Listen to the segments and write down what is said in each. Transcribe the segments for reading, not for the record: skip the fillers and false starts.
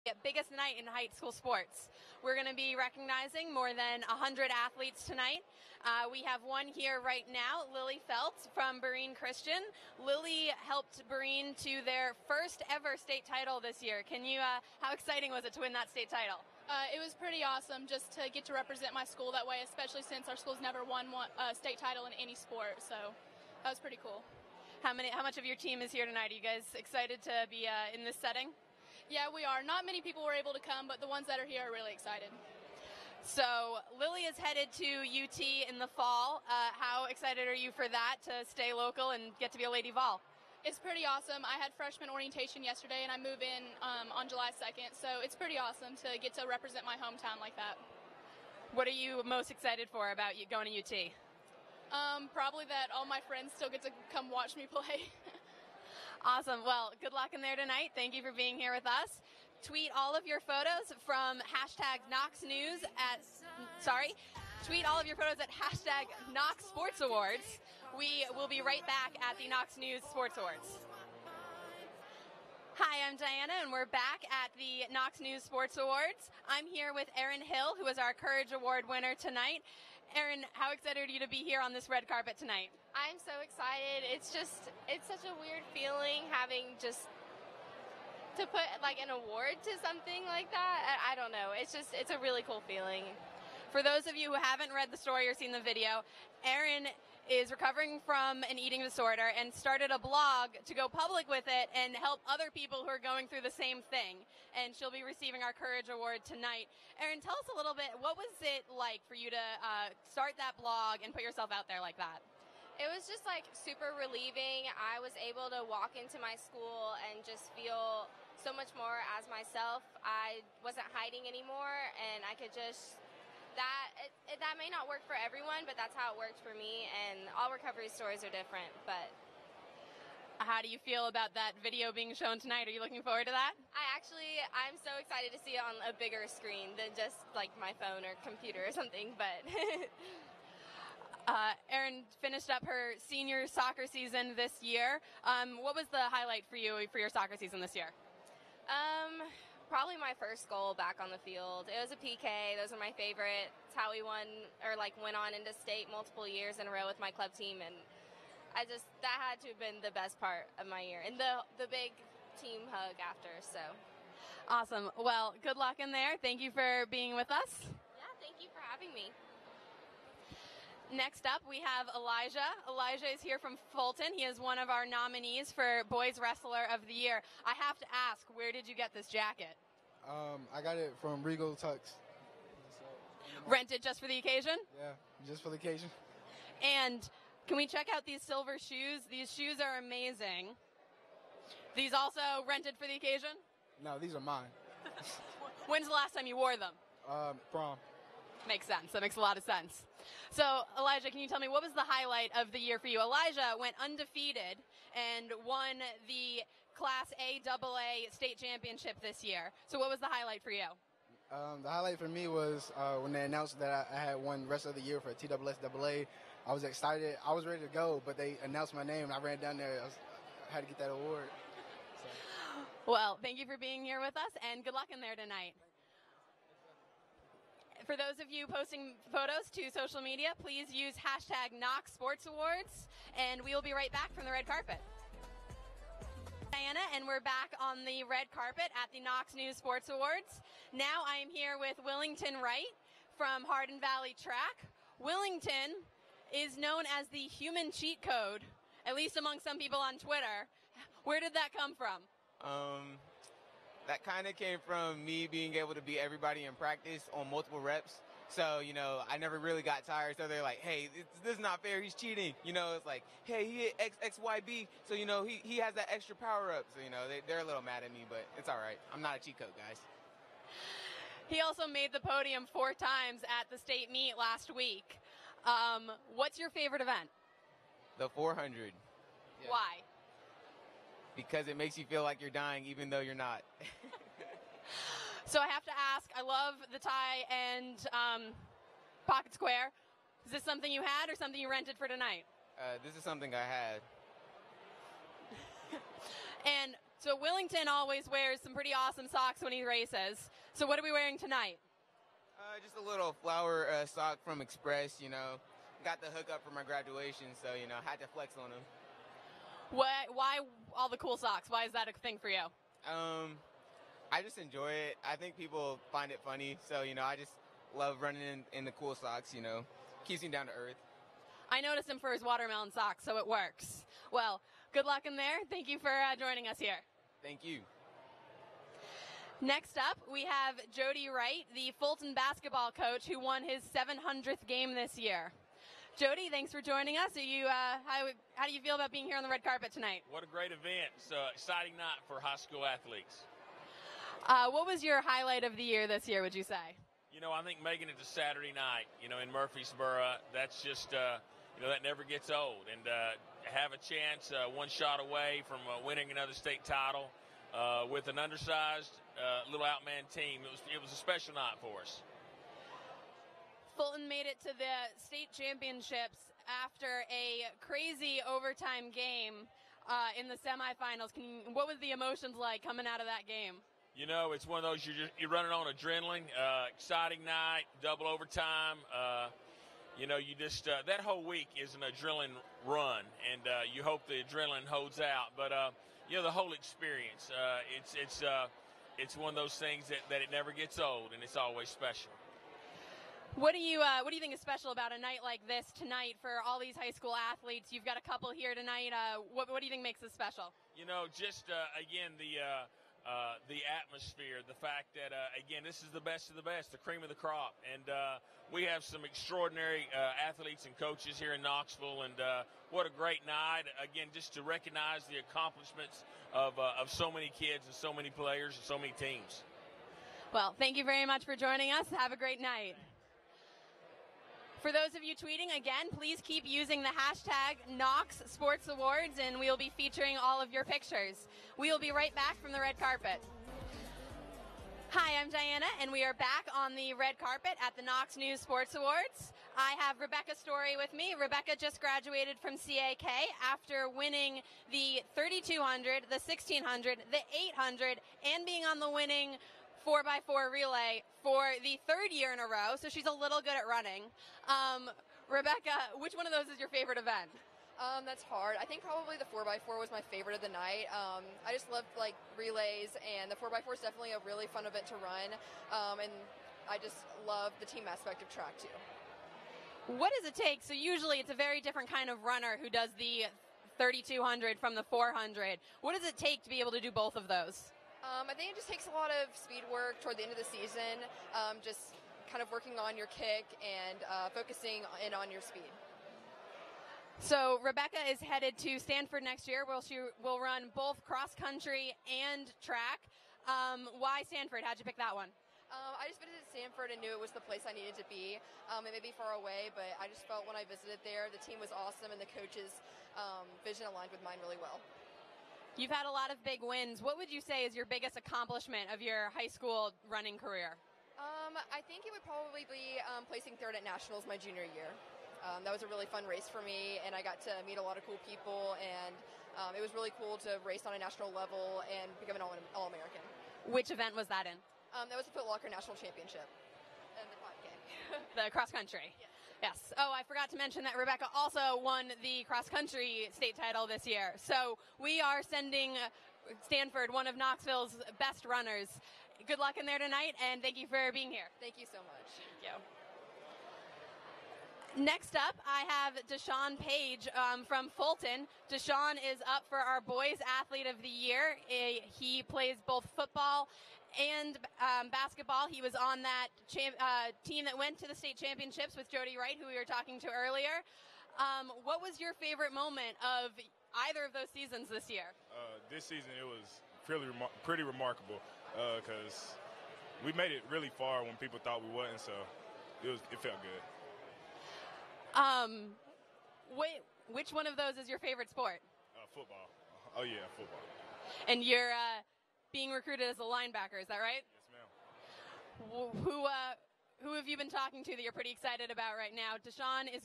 Biggest night in high school sports. We're going to be recognizing more than 100 athletes tonight. We have one here right now, Lily Felt from Berean Christian. Lily helped Berean to their first ever state title this year. How exciting was it to win that state title? It was pretty awesome just to get to represent my school that way, especially since our school's never won a state title in any sport. So that was pretty cool. How much of your team is here tonight? Are you guys excited to be in this setting? Yeah, we are. Not many people were able to come, but the ones that are here are really excited. So Lily is headed to UT in the fall. How excited are you for that, to stay local and get to be a Lady Vol? It's pretty awesome. I had freshman orientation yesterday, and I move in on July 2nd, so it's pretty awesome to get to represent my hometown like that. What are you most excited for about going to UT? Probably that all my friends still get to come watch me play. Awesome. Well, good luck in there tonight. Thank you for being here with us. Tweet all of your photos from #KnoxNews tweet all of your photos at #Knox Sports Awards. We will be right back at the Knox News Sports Awards. Hi, I'm Diana, and we're back at the Knox News Sports Awards. I'm here with Erin Hill, who is our Courage Award winner tonight. Erin, how excited are you to be here on this red carpet tonight? I'm so excited. It's such a weird feeling having just to put like an award to something like that. I don't know. It's a really cool feeling. For those of you who haven't read the story or seen the video, Erin is recovering from an eating disorder and started a blog to go public with it and help other people who are going through the same thing. And she'll be receiving our Courage Award tonight. Erin, tell us a little bit, what was it like for you to start that blog and put yourself out there like that? It was just like super relieving. I was able to walk into my school and just feel so much more as myself. I wasn't hiding anymore, and I could just that may not work for everyone, but that's how it worked for me, and all recovery stories are different. But how do you feel about that video being shown tonight? Are you looking forward to that? I'm so excited to see it on a bigger screen than just like my phone or computer or something, but Erin finished up her senior soccer season this year. What was the highlight for you for your soccer season this year? Probably my first goal back on the field. It was a PK. Those are my favorite. It's how we went on into state multiple years in a row with my club team, and that had to have been the best part of my year. And the big team hug after, so. Awesome. Well, good luck in there. Thank you for being with us. Yeah, thank you for having me. Next up, we have Elijah. Elijah is here from Fulton. He is one of our nominees for Boys Wrestler of the Year. I have to ask, where did you get this jacket? I got it from Regal Tux. Rented just for the occasion? Yeah, just for the occasion. And can we check out these silver shoes? These shoes are amazing. These also rented for the occasion? No, these are mine. When's the last time you wore them? Prom. Makes sense. That makes a lot of sense. So, Elijah, can you tell me, what was the highlight of the year for you? Elijah went undefeated and won the Class AA state championship this year. So what was the highlight for you? The highlight for me was when they announced that I had won Wrestler of the Year for TSSAA. I was excited. I was ready to go, but they announced my name, and I ran down there. I had to get that award. So. Well, thank you for being here with us, and good luck in there tonight. For those of you posting photos to social media, please use #KnoxSportsAwards, and we will be right back from the red carpet. Diana, and we're back on the red carpet at the Knox News Sports Awards. Now I am here with Willington Wright from Hardin Valley Track. Willington is known as the human cheat code, at least among some people on Twitter. Where did that come from? That kind of came from me being able to beat everybody in practice on multiple reps. So, I never really got tired. So they're like, hey, this is not fair. He's cheating. It's like, hey, he hit XYB. So, he has that extra power up. So, they're a little mad at me, but it's all right. I'm not a cheat code, guys. He also made the podium 4 times at the state meet last week. What's your favorite event? The 400. Yeah. Why? Because it makes you feel like you're dying even though you're not. So I have to ask, I love the tie and pocket square. Is this something you had or something you rented for tonight? This is something I had. And So Willington always wears some pretty awesome socks when he races. So what are we wearing tonight? Just a little flower sock from Express, Got the hookup for my graduation, so, had to flex on them. Why all the cool socks? Why is that a thing for you? I just enjoy it. I think people find it funny, so, I just love running in the cool socks, Keeps me down to earth. I noticed him for his watermelon socks, so it works. Well, good luck in there. Thank you for joining us here. Thank you. Next up, we have Jody Wright, the Fulton basketball coach who won his 700th game this year. Jody, thanks for joining us. How do you feel about being here on the red carpet tonight? What a great event. It's an exciting night for high school athletes. What was your highlight of the year this year, would you say? I think making it to Saturday night, in Murfreesboro, that's just, that never gets old. And have a chance, one shot away from winning another state title with an undersized little outman team. It was a special night for us. Fulton made it to the state championships after a crazy overtime game in the semifinals. What was the emotions like coming out of that game? It's one of those you're running on adrenaline. Exciting night, double overtime. You just that whole week is an adrenaline run, and you hope the adrenaline holds out. But the whole experience, it's one of those things that it never gets old, and it's always special. What do you think is special about a night like this tonight for all these high school athletes? You've got a couple here tonight. What do you think makes this special? Again, the atmosphere, the fact that, again, this is the best of the best, the cream of the crop. And we have some extraordinary athletes and coaches here in Knoxville. And what a great night, again, just to recognize the accomplishments of so many kids and so many players and so many teams. Well, thank you very much for joining us. Have a great night. For those of you tweeting, again, please keep using the hashtag Knox Sports Awards, and we will be featuring all of your pictures. We will be right back from the red carpet. Hi, I'm Diana, and we are back on the red carpet at the Knox News Sports Awards. I have Rebecca Story with me. Rebecca just graduated from CAK after winning the 3200, the 1600, the 800, and being on the winning 4x4 relay for the third year in a row, so she's a little good at running. Rebecca, which one of those is your favorite event? That's hard. I think probably the 4x4 was my favorite of the night. I just love relays, and the 4x4 is definitely a really fun event to run, and I just love the team aspect of track too. What does it take? So usually it's a very different kind of runner who does the 3200 from the 400. What does it take to be able to do both of those? I think it just takes a lot of speed work toward the end of the season, just kind of working on your kick and focusing in on your speed. So Rebecca is headed to Stanford next year, where she will run both cross country and track. Why Stanford? How'd you pick that one? I just visited Stanford and knew it was the place I needed to be. It may be far away, but I just felt when I visited there, the team was awesome and the coaches' vision aligned with mine really well. You've had a lot of big wins. What would you say is your biggest accomplishment of your high school running career? I think it would probably be placing third at Nationals my junior year. That was a really fun race for me, and I got to meet a lot of cool people, and it was really cool to race on a national level and become an All-American. Which event was that in? That was the Foot Locker National Championship and the 5K. The cross country. Yes. Yes. Oh, I forgot to mention that Rebecca also won the cross-country state title this year. So we are sending Stanford, one of Knoxville's best runners. Good luck in there tonight, and thank you for being here. Thank you so much. Thank you. Next up, I have Deshaun Page from Fulton. Deshaun is up for our Boys Athlete of the Year. He plays both football and basketball. He was on that team that went to the state championships with Jody Wright, who we were talking to earlier. What was your favorite moment of either of those seasons this year? This season, it was pretty remarkable because we made it really far when people thought we wouldn't, so it felt good. Which one of those is your favorite sport? Football. Oh, yeah, football. And you're being recruited as a linebacker, is that right? Yes, ma'am. Who have you been talking to that you're pretty excited about right now? Deshaun is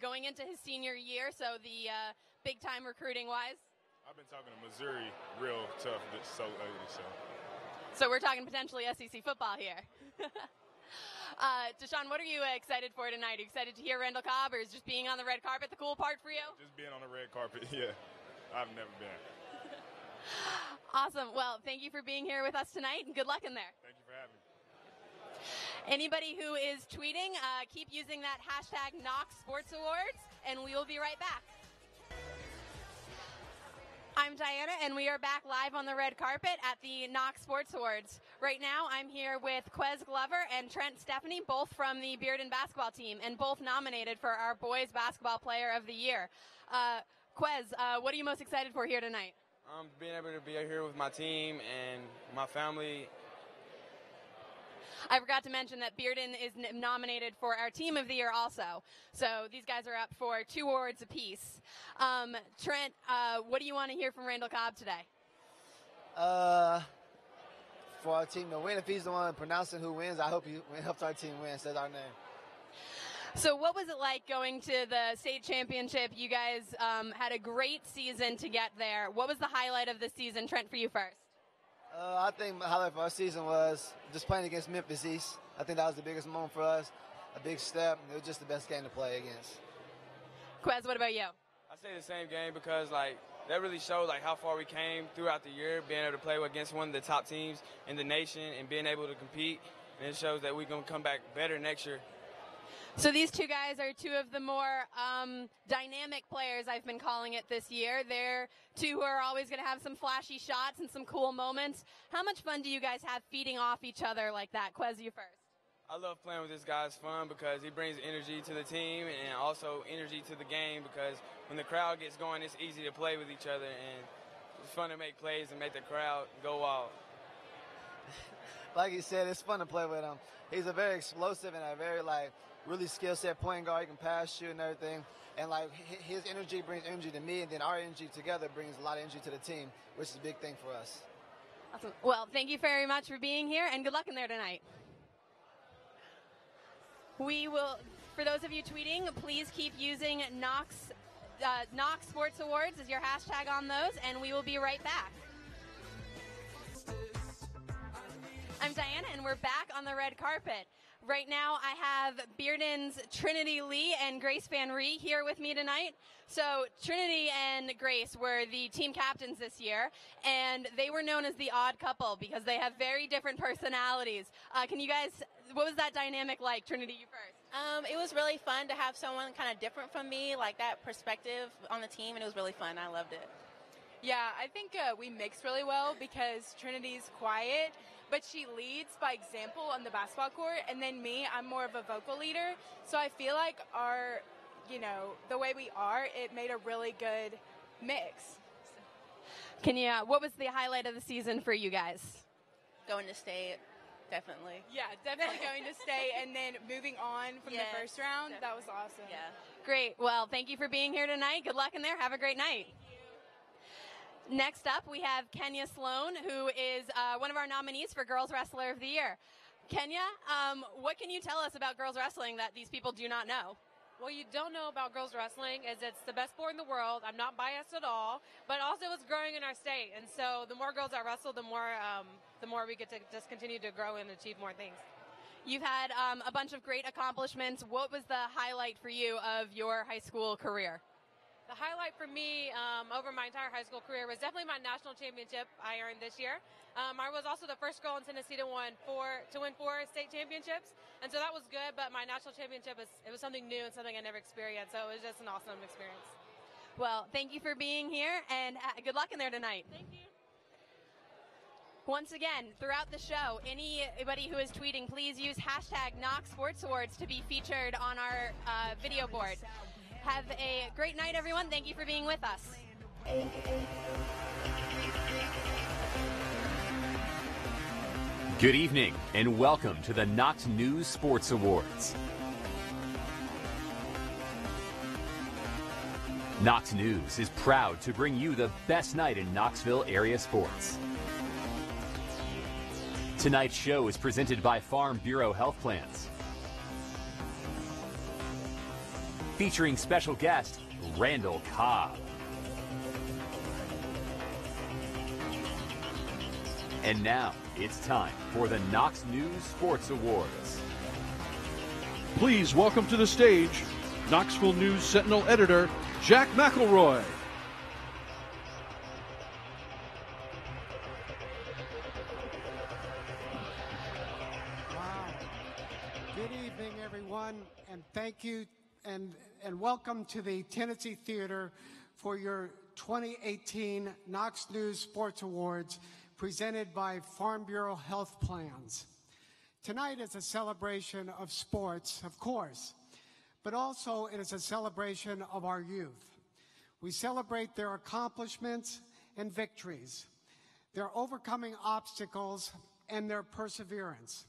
going into his senior year, so the big time recruiting wise. I've been talking to Missouri real tough so lately. So we're talking potentially SEC football here. Deshaun, what are you excited for tonight? Are you excited to hear Randall Cobb, or is just being on the red carpet the cool part for you? Just being on the red carpet, yeah. I've never been. Awesome. Well, thank you for being here with us tonight, and good luck in there. Thank you for having me. Anybody who is tweeting, keep using that hashtag Knox Sports Awards, and we will be right back. I'm Diana, and we are back live on the red carpet at the Knox Sports Awards. Right now, I'm here with Quez Glover and Trent Stephanie, both from the Bearden basketball team, and both nominated for our Boys Basketball Player of the Year. Quez, what are you most excited for here tonight? Being able to be here with my team and my family. I forgot to mention that Bearden is nominated for our Team of the Year also. So these guys are up for 2 awards apiece. Trent, what do you want to hear from Randall Cobb today? For our team to win, if he's the one pronouncing who wins, I hope he helps our team win, says our name. So what was it like going to the state championship? You guys had a great season to get there. What was the highlight of the season? Trent, for you first. I think the highlight for our season was just playing against Memphis East. I think that was the biggest moment for us, a big step. It was just the best game to play against. Quez, what about you? I say the same game because, that really showed, how far we came throughout the year, being able to play against one of the top teams in the nation and being able to compete. And it shows that we're going to come back better next year. So these two guys are two of the more dynamic players, I've been calling it this year. They're two who are always going to have some flashy shots and some cool moments. How much fun do you guys have feeding off each other like that? Quez, you first. I love playing with this guy. It's fun because he brings energy to the team and also energy to the game, because when the crowd gets going, it's easy to play with each other, and it's fun to make plays and make the crowd go wild. Like he said, it's fun to play with him. He's a very explosive and a very, really skill set point guard. He can pass, shoot, and everything. And his energy brings energy to me, and then our energy together brings a lot of energy to the team, which is a big thing for us. Awesome. Well, thank you very much for being here, and good luck in there tonight. We will, for those of you tweeting, please keep using Knox Sports Awards as your hashtag on those, and we will be right back. I'm Diana, and we're back on the red carpet. Right now, I have Bearden's Trinity Lee and Grace Van Ree here with me tonight. So Trinity and Grace were the team captains this year, and they were known as the odd couple because they have very different personalities. What was that dynamic like? Trinity, you first. It was really fun to have someone kind of different from me, like that perspective on the team, and it was really fun. I loved it. Yeah, I think we mix really well because Trinity's quiet, but she leads by example on the basketball court, and then me, I'm more of a vocal leader. So I feel like the way we are, it made a really good mix. What was the highlight of the season for you guys? Going to state, definitely. Yeah, definitely going to state, and then moving on from the first round. Definitely. That was awesome. Yeah. Great. Well, thank you for being here tonight. Good luck in there. Have a great night. Next up, we have Kenya Sloan, who is one of our nominees for Girls Wrestler of the Year. Kenya, what can you tell us about girls wrestling that these people do not know? What you don't know about girls wrestling is it's the best sport in the world. I'm not biased at all, but also it's growing in our state. And so the more girls that wrestle, the more we get to just continue to grow and achieve more things. You've had a bunch of great accomplishments. What was the highlight for you of your high school career? The highlight for me over my entire high school career was definitely my national championship I earned this year. I was also the first girl in Tennessee to win 4 state championships, and so that was good. But my national championship was something new and something I never experienced, so it was just an awesome experience. Well, thank you for being here, and good luck in there tonight. Thank you. Once again, throughout the show, anybody who is tweeting, please use hashtag Knox Sports Awards to be featured on our video board. Have a great night, everyone. Thank you for being with us. Good evening, and welcome to the Knox News Sports Awards. Knox News is proud to bring you the best night in Knoxville area sports. Tonight's show is presented by Farm Bureau Health Plans, featuring special guest Randall Cobb. And now it's time for the Knox News Sports Awards. Please welcome to the stage Knoxville News Sentinel editor Jack McElroy. Wow. Good evening, everyone, and thank you and welcome to the Tennessee Theater for your 2018 Knox News Sports Awards presented by Farm Bureau Health Plans. Tonight is a celebration of sports, of course, but also it is a celebration of our youth. We celebrate their accomplishments and victories, their overcoming obstacles, and their perseverance.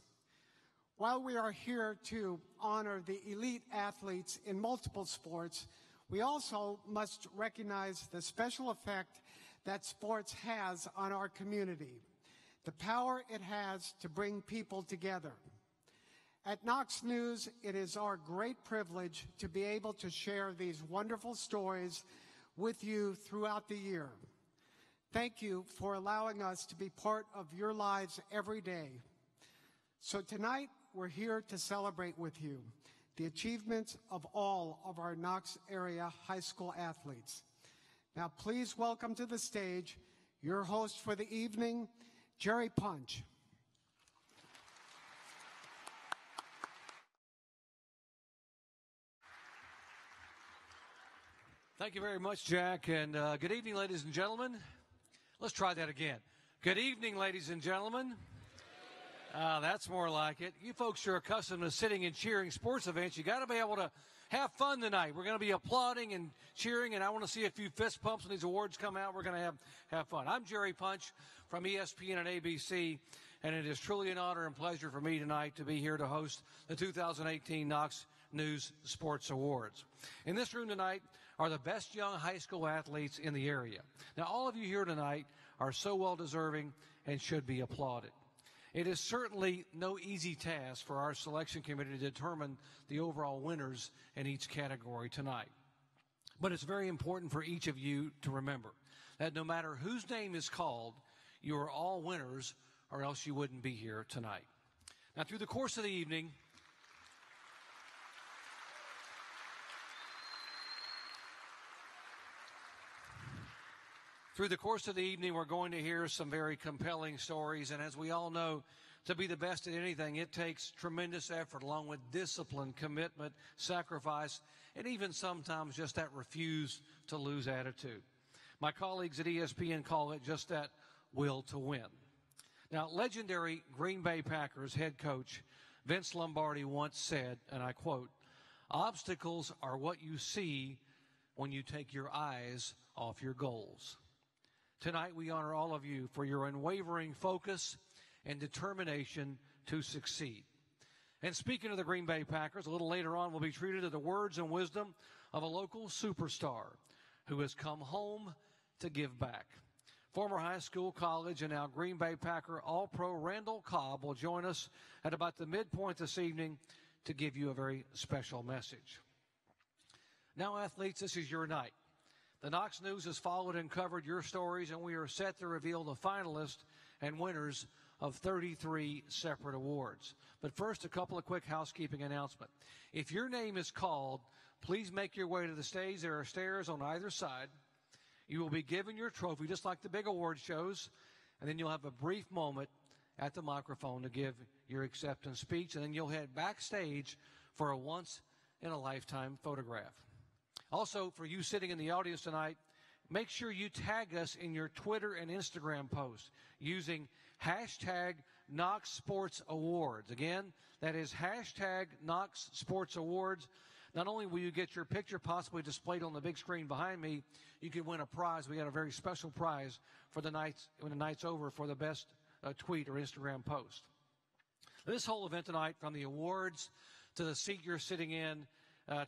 While we are here to honor the elite athletes in multiple sports, we also must recognize the special effect that sports has on our community, the power it has to bring people together. At Knox News, it is our great privilege to be able to share these wonderful stories with you throughout the year. Thank you for allowing us to be part of your lives every day. So tonight, we're here to celebrate with you the achievements of all of our Knox area high school athletes. Now, please welcome to the stage your host for the evening, Jerry Punch. Thank you very much, Jack, and good evening, ladies and gentlemen. Let's try that again. Good evening, ladies and gentlemen. That's more like it. You folks are accustomed to sitting and cheering sports events. You got to be able to have fun tonight. We're going to be applauding and cheering, and I want to see a few fist pumps when these awards come out. We're going to have fun. I'm Jerry Punch from ESPN and ABC, and it is truly an honor and pleasure for me tonight to be here to host the 2018 Knox News Sports Awards. In this room tonight are the best young high school athletes in the area. Now, all of you here tonight are so well-deserving and should be applauded. It is certainly no easy task for our selection committee to determine the overall winners in each category tonight. But it's very important for each of you to remember that no matter whose name is called, you are all winners, or else you wouldn't be here tonight. Now, through the course of the evening, we're going to hear some very compelling stories, and as we all know, to be the best at anything, it takes tremendous effort along with discipline, commitment, sacrifice, and even sometimes just that refuse to lose attitude. My colleagues at ESPN call it just that will to win. Now, legendary Green Bay Packers head coach Vince Lombardi once said, and I quote, "Obstacles are what you see when you take your eyes off your goals." Tonight, we honor all of you for your unwavering focus and determination to succeed. And speaking of the Green Bay Packers, a little later on, we'll be treated to the words and wisdom of a local superstar who has come home to give back. Former high school, college, and now Green Bay Packer All-Pro Randall Cobb will join us at about the midpoint this evening to give you a very special message. Now, athletes, this is your night. The Knox News has followed and covered your stories, and we are set to reveal the finalists and winners of 33 separate awards. But first, a couple of quick housekeeping announcements. If your name is called, please make your way to the stage. There are stairs on either side. You will be given your trophy, just like the big award shows, and then you'll have a brief moment at the microphone to give your acceptance speech, and then you'll head backstage for a once-in-a-lifetime photograph. Also, for you sitting in the audience tonight, make sure you tag us in your Twitter and Instagram posts using hashtag Knox Sports Awards. Again, that is hashtag Knox Sports Awards. Not only will you get your picture possibly displayed on the big screen behind me, you can win a prize. We got a very special prize for the nights when the night's over for the best tweet or Instagram post. This whole event tonight, from the awards to the seat you're sitting in,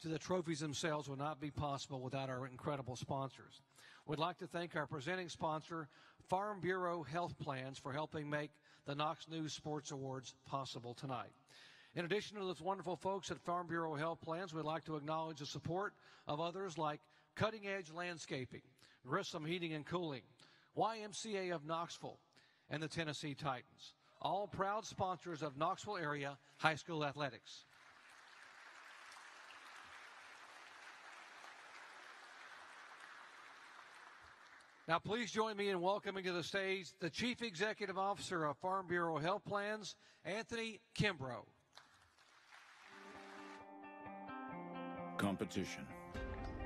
to the trophies themselves, would not be possible without our incredible sponsors. We'd like to thank our presenting sponsor, Farm Bureau Health Plans, for helping make the Knox News Sports Awards possible tonight. In addition to those wonderful folks at Farm Bureau Health Plans, we'd like to acknowledge the support of others like Cutting Edge Landscaping, Grissom Heating and Cooling, YMCA of Knoxville, and the Tennessee Titans, all proud sponsors of Knoxville area high school athletics. Now, please join me in welcoming to the stage the Chief Executive Officer of Farm Bureau Health Plans, Anthony Kimbrough. Competition.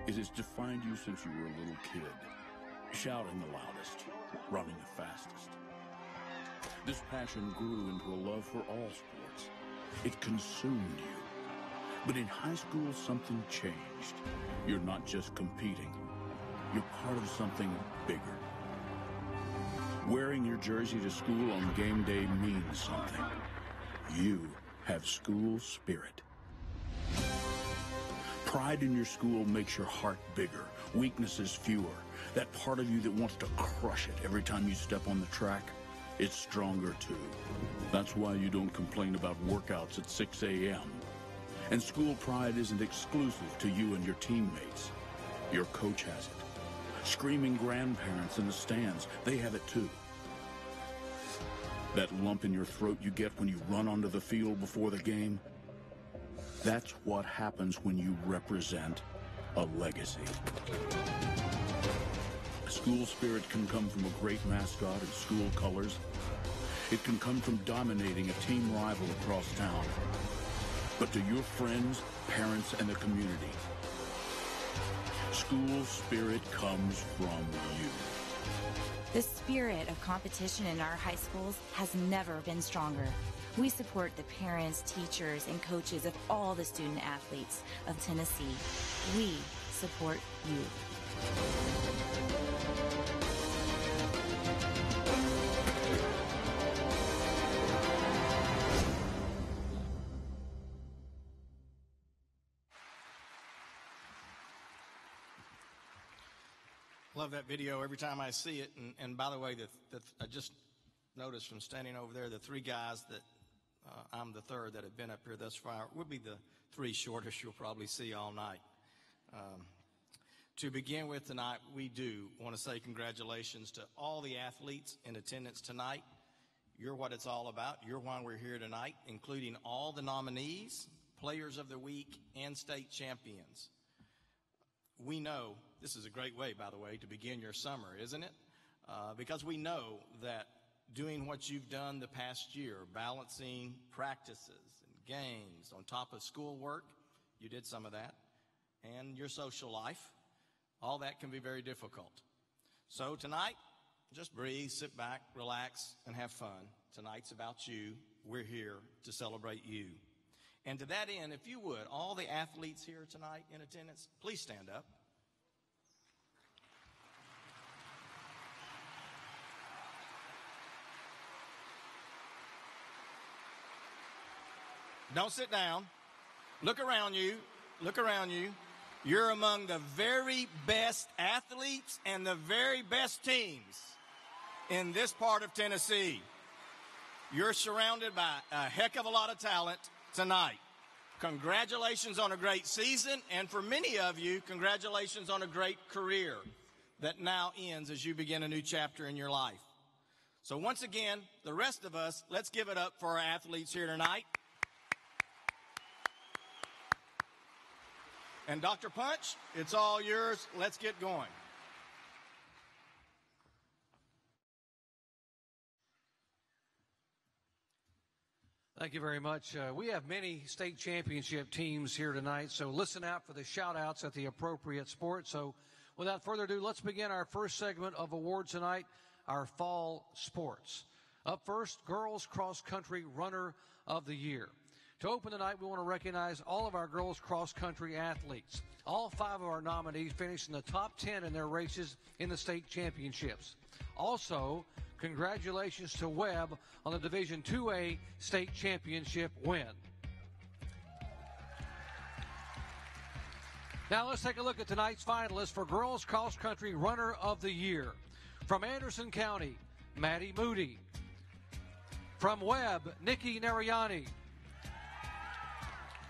It has defined you since you were a little kid. Shouting the loudest, running the fastest. This passion grew into a love for all sports. It consumed you. But in high school, something changed. You're not just competing. You're part of something bigger. Wearing your jersey to school on game day means something. You have school spirit. Pride in your school makes your heart bigger, weaknesses fewer. That part of you that wants to crush it every time you step on the track, it's stronger too. That's why you don't complain about workouts at 6 a.m. And school pride isn't exclusive to you and your teammates. Your coach has it. Screaming grandparents in the stands, they have it too. That lump in your throat you get when you run onto the field before the game, that's what happens when you represent a legacy. School spirit can come from a great mascot and school colors. It can come from dominating a team rival across town. But to your friends, parents, and the community, school spirit comes from you. The spirit of competition in our high schools has never been stronger. We support the parents, teachers, and coaches of all the student athletes of Tennessee. We support you. Love that video every time I see it. And by the way, I just noticed from standing over there, the three guys that I'm the third that have been up here thus far would be the three shortest you'll probably see all night. To begin with tonight, we do want to say congratulations to all the athletes in attendance tonight. You're what it's all about. You're why we're here tonight, including all the nominees, players of the week, and state champions. We know this is a great way, by the way, to begin your summer, isn't it? Because we know that doing what you've done the past year, balancing practices and games on top of schoolwork, you did some of that, and your social life, all that can be very difficult. So tonight, just breathe, sit back, relax, and have fun. Tonight's about you. We're here to celebrate you. And to that end, if you would, all the athletes here tonight in attendance, please stand up. Don't sit down. Look around you. Look around you. You're among the very best athletes and the very best teams in this part of Tennessee. You're surrounded by a heck of a lot of talent tonight. Congratulations on a great season, and for many of you, congratulations on a great career that now ends as you begin a new chapter in your life. So once again, the rest of us, let's give it up for our athletes here tonight. And Dr. Punch, it's all yours. Let's get going. Thank you very much. We have many state championship teams here tonight, so listen out for the shout-outs at the appropriate sport. So without further ado, let's begin our first segment of awards tonight, our fall sports. Up first, Girls Cross Country Runner of the Year. To open tonight, we want to recognize all of our girls cross-country athletes. All 5 of our nominees finished in the top 10 in their races in the state championships. Also, congratulations to Webb on the Division 2A state championship win. Now let's take a look at tonight's finalists for Girls Cross Country Runner of the Year. From Anderson County, Maddie Moody. From Webb, Nikki Nariani.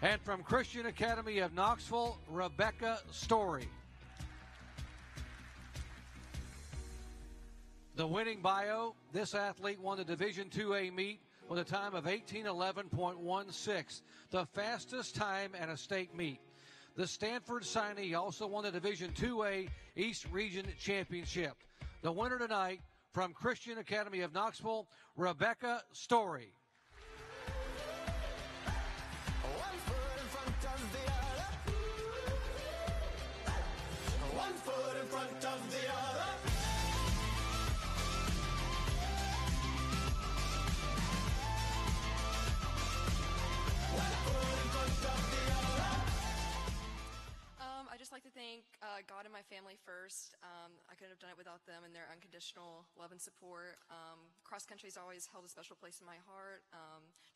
And from Christian Academy of Knoxville, Rebecca Story. The winning bio, this athlete won the Division IIA meet with a time of 18:11.16, the fastest time at a state meet. The Stanford signee also won the Division IIA East Region Championship. The winner tonight from Christian Academy of Knoxville, Rebecca Story. One foot in front of the other. One foot in front of the other. One foot in front of the other. I just like to thank God and my family first. I couldn't have done it without them and their unconditional love and support. Cross country's always held a special place in my heart,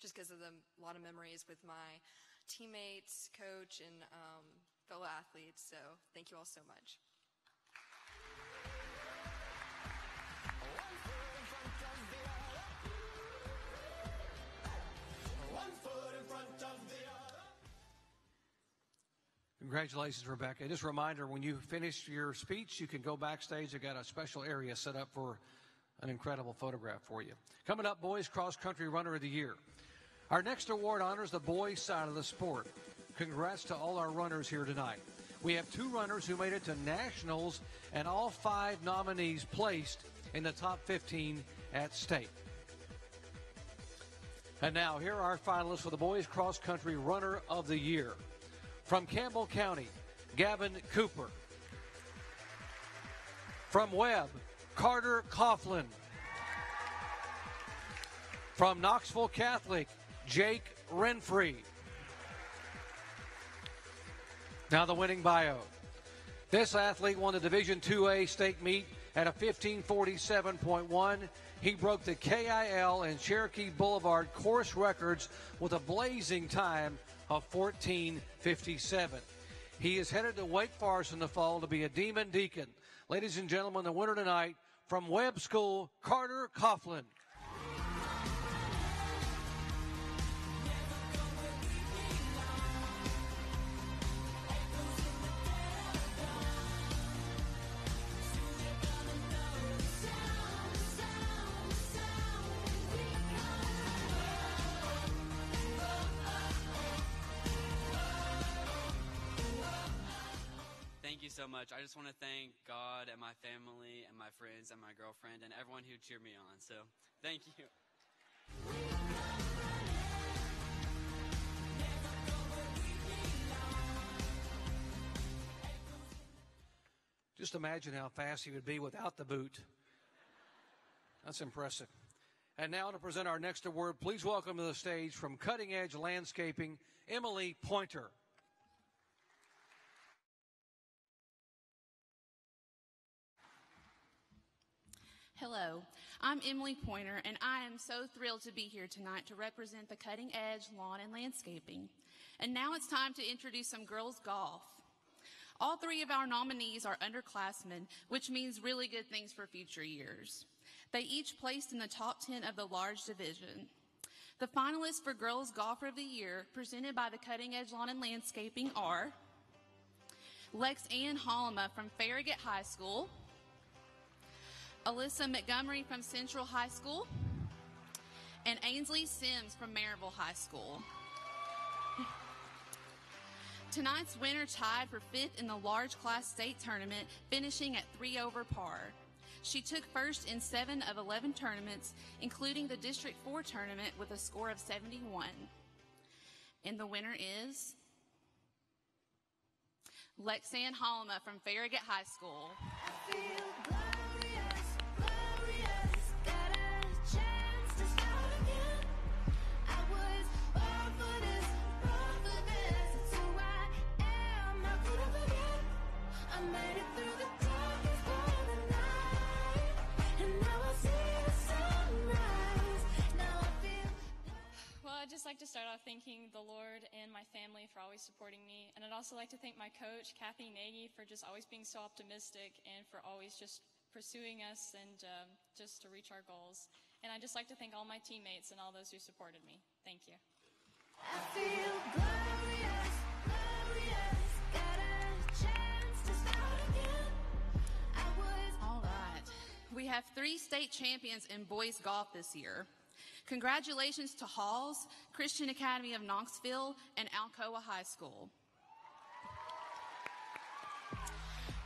just because of a lot of memories with my teammates, coach, and fellow athletes. So thank you all so much. One foot in front of the other. Congratulations, Rebecca. Just a reminder, when you finish your speech, you can go backstage. They've got a special area set up for an incredible photograph for you. Coming up, Boys Cross Country Runner of the Year. Our next award honors the boys' side of the sport. Congrats to all our runners here tonight. We have 2 runners who made it to nationals, and all 5 nominees placed in the top 15 at state. And now, here are our finalists for the Boys Cross Country Runner of the Year. From Campbell County, Gavin Cooper. From Webb, Carter Coughlin. From Knoxville Catholic, Jake Renfree. Now the winning bio. This athlete won the Division IIA state meet at a 15:47.1. He broke the KIL and Cherokee Boulevard course records with a blazing time of 14:57. He is headed to Wake Forest in the fall to be a Demon Deacon. Ladies and gentlemen, the winner tonight from Webb School, Carter Coughlin. Thank you so much. I just want to thank God and my family and my friends and my girlfriend and everyone who cheered me on. So, thank you. Just imagine how fast he would be without the boot. That's impressive. And now to present our next award, please welcome to the stage from Cutting Edge Landscaping, Emily Pointer. Hello, I'm Emily Pointer, and I am so thrilled to be here tonight to represent the Cutting Edge Lawn and Landscaping. And now it's time to introduce some girls golf. All 3 of our nominees are underclassmen, which means really good things for future years. They each placed in the top 10 of the large division. The finalists for Girls Golfer of the Year, presented by the Cutting Edge Lawn and Landscaping, are Lex Ann Hollema from Farragut High School, Alyssa Montgomery from Central High School, and Ainsley Sims from Maryville High School. Tonight's winner tied for 5th in the large class state tournament, finishing at 3 over par. She took first in 7 of 11 tournaments, including the District 4 tournament with a score of 71. And the winner is Lexanne Hollema from Farragut High School. I'd just like to start off thanking the Lord and my family for always supporting me. And I'd also like to thank my coach, Kathy Nagy, for just always being so optimistic and for always just pursuing us and just to reach our goals. And I'd just like to thank all my teammates and all those who supported me. Thank you. I feel glorious, glorious, got a chance to start again. All right. we have 3 state champions in boys golf this year. Congratulations to Halls, Christian Academy of Knoxville, and Alcoa High School.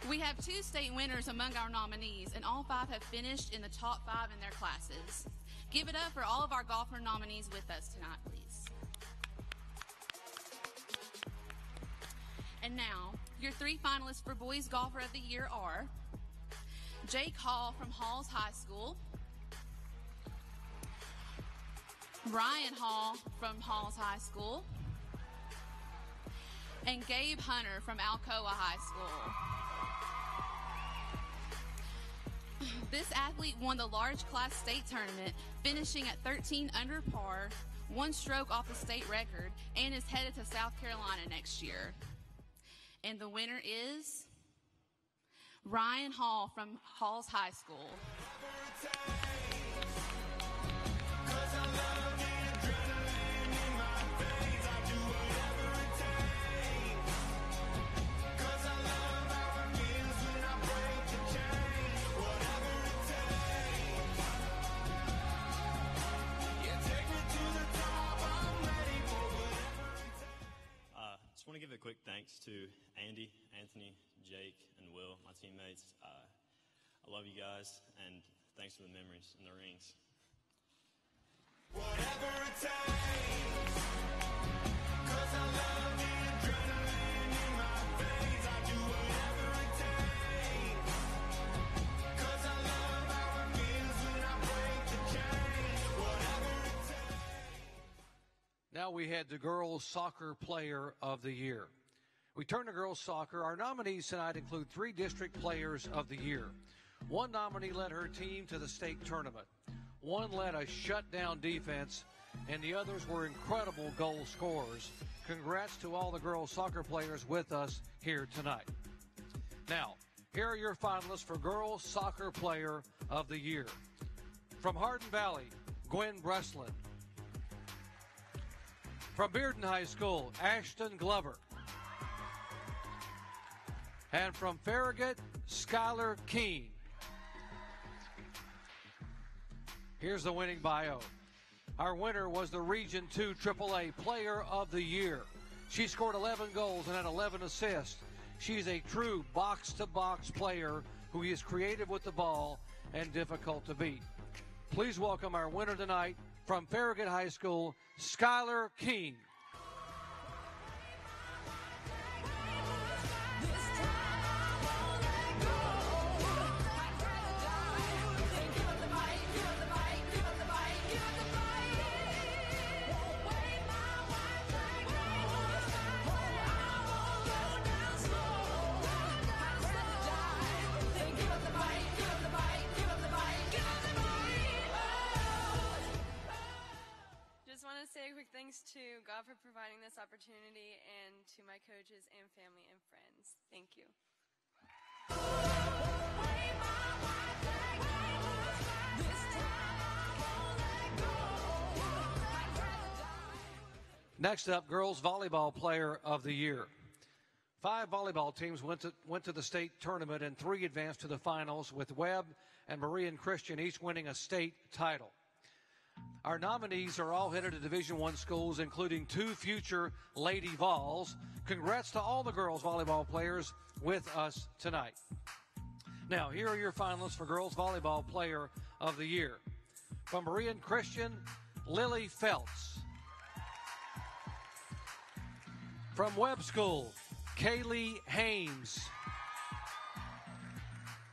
We have 2 state winners among our nominees, and all 5 have finished in the top 5 in their classes. Give it up for all of our golfer nominees with us tonight, please. And now, your 3 finalists for Boys Golfer of the Year are Jake Hall from Halls High School, Ryan Hall from Halls High School, and Gabe Hunter from Alcoa High School. This athlete won the large class state tournament, finishing at 13 under par, 1 stroke off the state record, and is headed to South Carolina next year. And the winner is Ryan Hall from Halls High School. Just want to give a quick thanks to Andy, Anthony, Jake, and Will, my teammates. I love you guys, and thanks for the memories and the rings. Whatever it takes, 'cause I love the adrenaline in my veins. I do whatever it takes, 'cause I love how it feels when I break the chains. Whatever it takes. Now we had the Girls Soccer Player of the Year. We turn to girls soccer. Our nominees tonight include 3 district players of the year. 1 nominee led her team to the state tournament. 1 led a shutdown defense, and the others were incredible goal scorers. Congrats to all the girls soccer players with us here tonight. Now, here are your finalists for Girls Soccer Player of the Year. From Hardin Valley, Gwen Breslin. From Bearden High School, Ashton Glover. And from Farragut, Skylar Keene. Here's the winning bio. Our winner was the Region 2 AAA Player of the Year. She scored 11 goals and had 11 assists. She's a true box-to-box player who is creative with the ball and difficult to beat. Please welcome our winner tonight from Farragut High School, Skylar Keene. Say a quick thanks to God for providing this opportunity and to my coaches and family and friends. Thank you. Next up, Girls Volleyball Player of the Year. 5 volleyball teams went to the state tournament, and 3 advanced to the finals, with Webb and Berean Christian each winning a state title. Our nominees are all headed to Division I schools, including 2 future Lady Vols. Congrats to all the girls volleyball players with us tonight. Now, here are your finalists for Girls Volleyball Player of the Year. From Berean Christian, Lily Feltz. From Webb School, Kaylee Hames.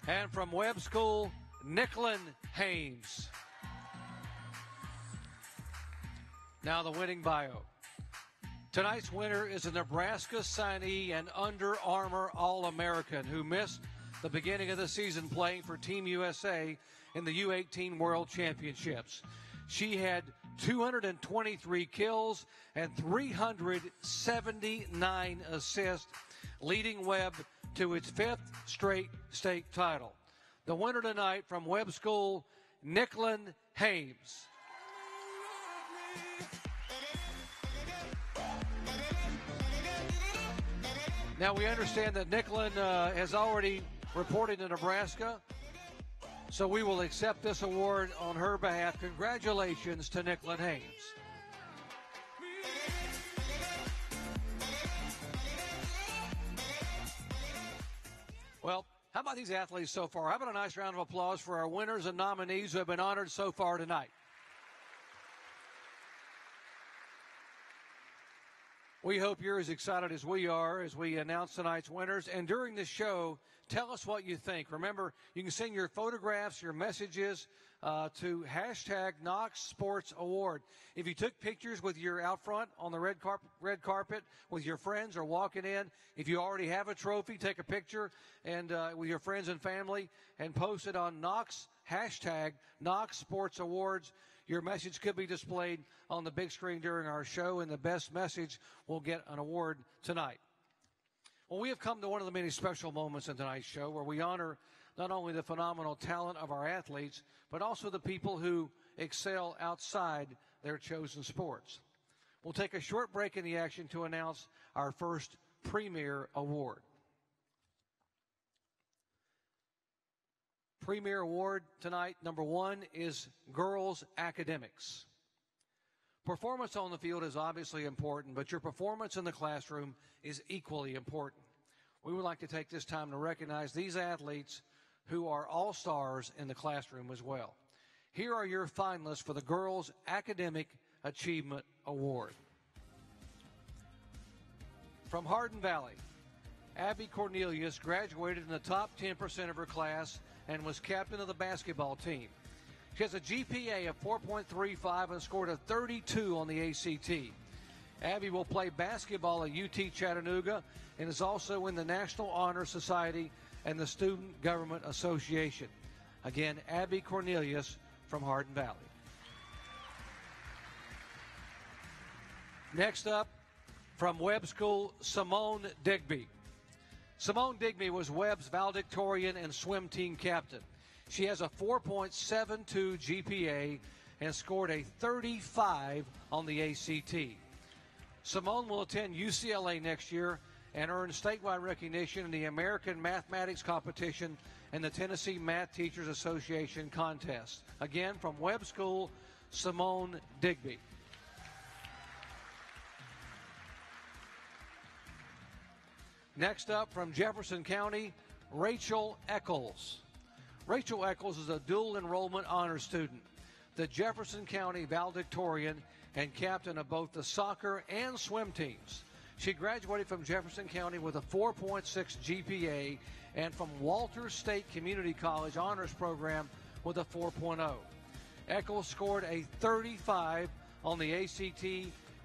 And from Webb School, Nicklin Hames. Now the winning bio. Tonight's winner is a Nebraska signee and Under Armour All-American who missed the beginning of the season playing for Team USA in the U18 World Championships. She had 223 kills and 379 assists, leading Webb to its 5th straight state title. The winner tonight from Webb School, Nicklin Hames. Now we understand that Nicklin has already reported to Nebraska, So we will accept this award on her behalf. Congratulations to Nicklin Haynes. Well, how about these athletes so far? How about a nice round of applause for our winners and nominees who have been honored so far tonight? We hope you're as excited as we are as we announce tonight's winners. And during this show, tell us what you think. Remember, you can send your photographs, your messages to hashtag Knox Sports Award. If you took pictures with your out front on the red carpet with your friends or walking in, if you already have a trophy, take a picture and with your friends and family and post it on Knox, hashtag Knox Sports Awards. Your message could be displayed on the big screen during our show, and the best message will get an award tonight. Well, we have come to one of the many special moments in tonight's show where we honor not only the phenomenal talent of our athletes, but also the people who excel outside their chosen sports. We'll take a short break in the action to announce our first Premier Award. Premier Award tonight, number one, is Girls Academics. Performance on the field is obviously important, but your performance in the classroom is equally important. We would like to take this time to recognize these athletes who are all-stars in the classroom as well. Here are your finalists for the Girls Academic Achievement Award. From Hardin Valley, Abby Cornelius graduated in the top 10% of her class and was captain of the basketball team. She has a GPA of 4.35 and scored a 32 on the ACT. Abby will play basketball at UT Chattanooga and is also in the National Honor Society and the Student Government Association. Again, Abby Cornelius from Hardin Valley. Next up, from Webb School, Simone Digby. Simone Digby was Webb's valedictorian and swim team captain. She has a 4.72 GPA and scored a 35 on the ACT. Simone will attend UCLA next year and earn statewide recognition in the American Mathematics Competition and the Tennessee Math Teachers Association contest. Again, from Webb School, Simone Digby. Next up, from Jefferson County, Rachel Eccles. Rachel Eccles is a dual enrollment honor student, the Jefferson County valedictorian and captain of both the soccer and swim teams. She graduated from Jefferson County with a 4.6 GPA and from Walters State Community College Honors Program with a 4.0. Eccles scored a 35 on the ACT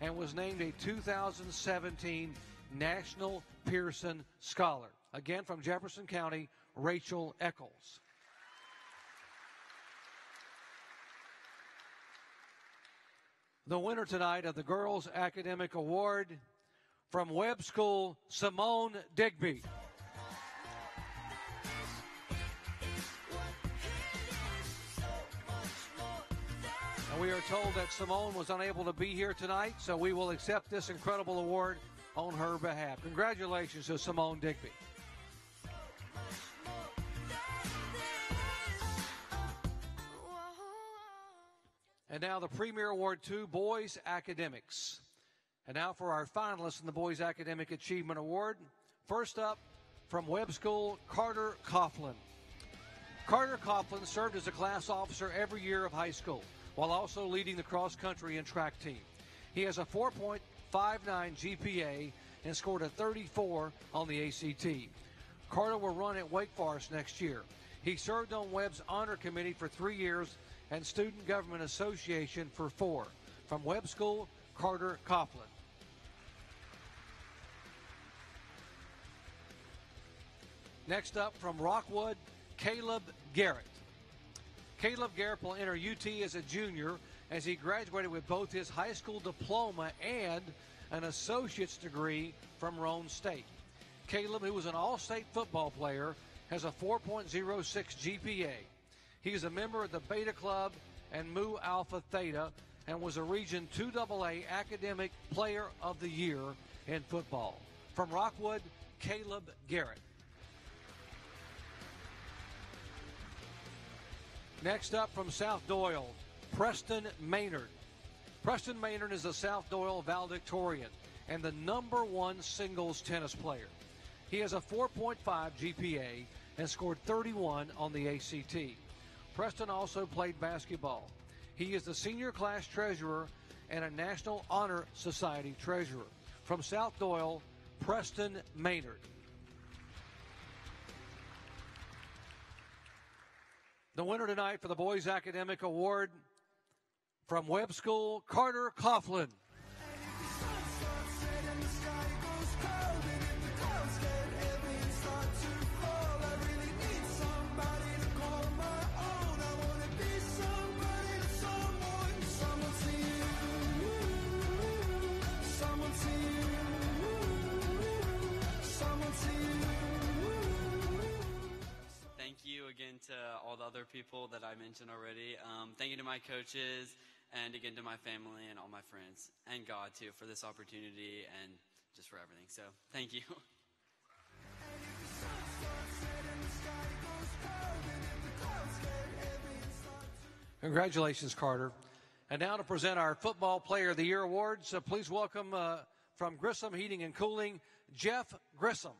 and was named a 2017 National Pearson Scholar. Again, from Jefferson County, Rachel Eccles. The winner tonight of the Girls Academic Award, from Webb School, Simone Digby. And we are told that Simone was unable to be here tonight, so we will accept this incredible award on her behalf. Congratulations to Simone Digby. And now the Premier Award 2, Boys Academics. And now for our finalists in the Boys Academic Achievement Award. First up, from Webb School, Carter Coughlin. Carter Coughlin served as a class officer every year of high school, while also leading the cross-country and track team. He has a 4.59 GPA and scored a 34 on the ACT. Carter will run at Wake Forest next year. He served on Webb's Honor Committee for 3 years and Student Government Association for 4. From Webb School, Carter Coughlin. Next up, from Rockwood, Caleb Garrett. Caleb Garrett will enter UT as a junior as he graduated with both his high school diploma and an associate's degree from Roane State. Caleb, who was an all-state football player, has a 4.06 GPA. He is a member of the Beta Club and Mu Alpha Theta and was a Region 2AA Academic Player of the Year in football. From Rockwood, Caleb Garrett. Next up from South Doyle, Preston Maynard. Preston Maynard is a South Doyle valedictorian and the #1 singles tennis player. He has a 4.5 GPA and scored 31 on the ACT. Preston also played basketball. He is the senior class treasurer and a National Honor Society treasurer. From South Doyle, Preston Maynard. The winner tonight for the Boys Academic Award from Webb School, Carter Coughlin. Thank you again to all the other people that I mentioned already. Thank you to my coaches and again to my family and all my friends and God too for this opportunity and just for everything. So thank you. Congratulations, Carter. And now to present our Football Player of the Year awards, please welcome from Grissom Heating and Cooling, Jeff Grissom.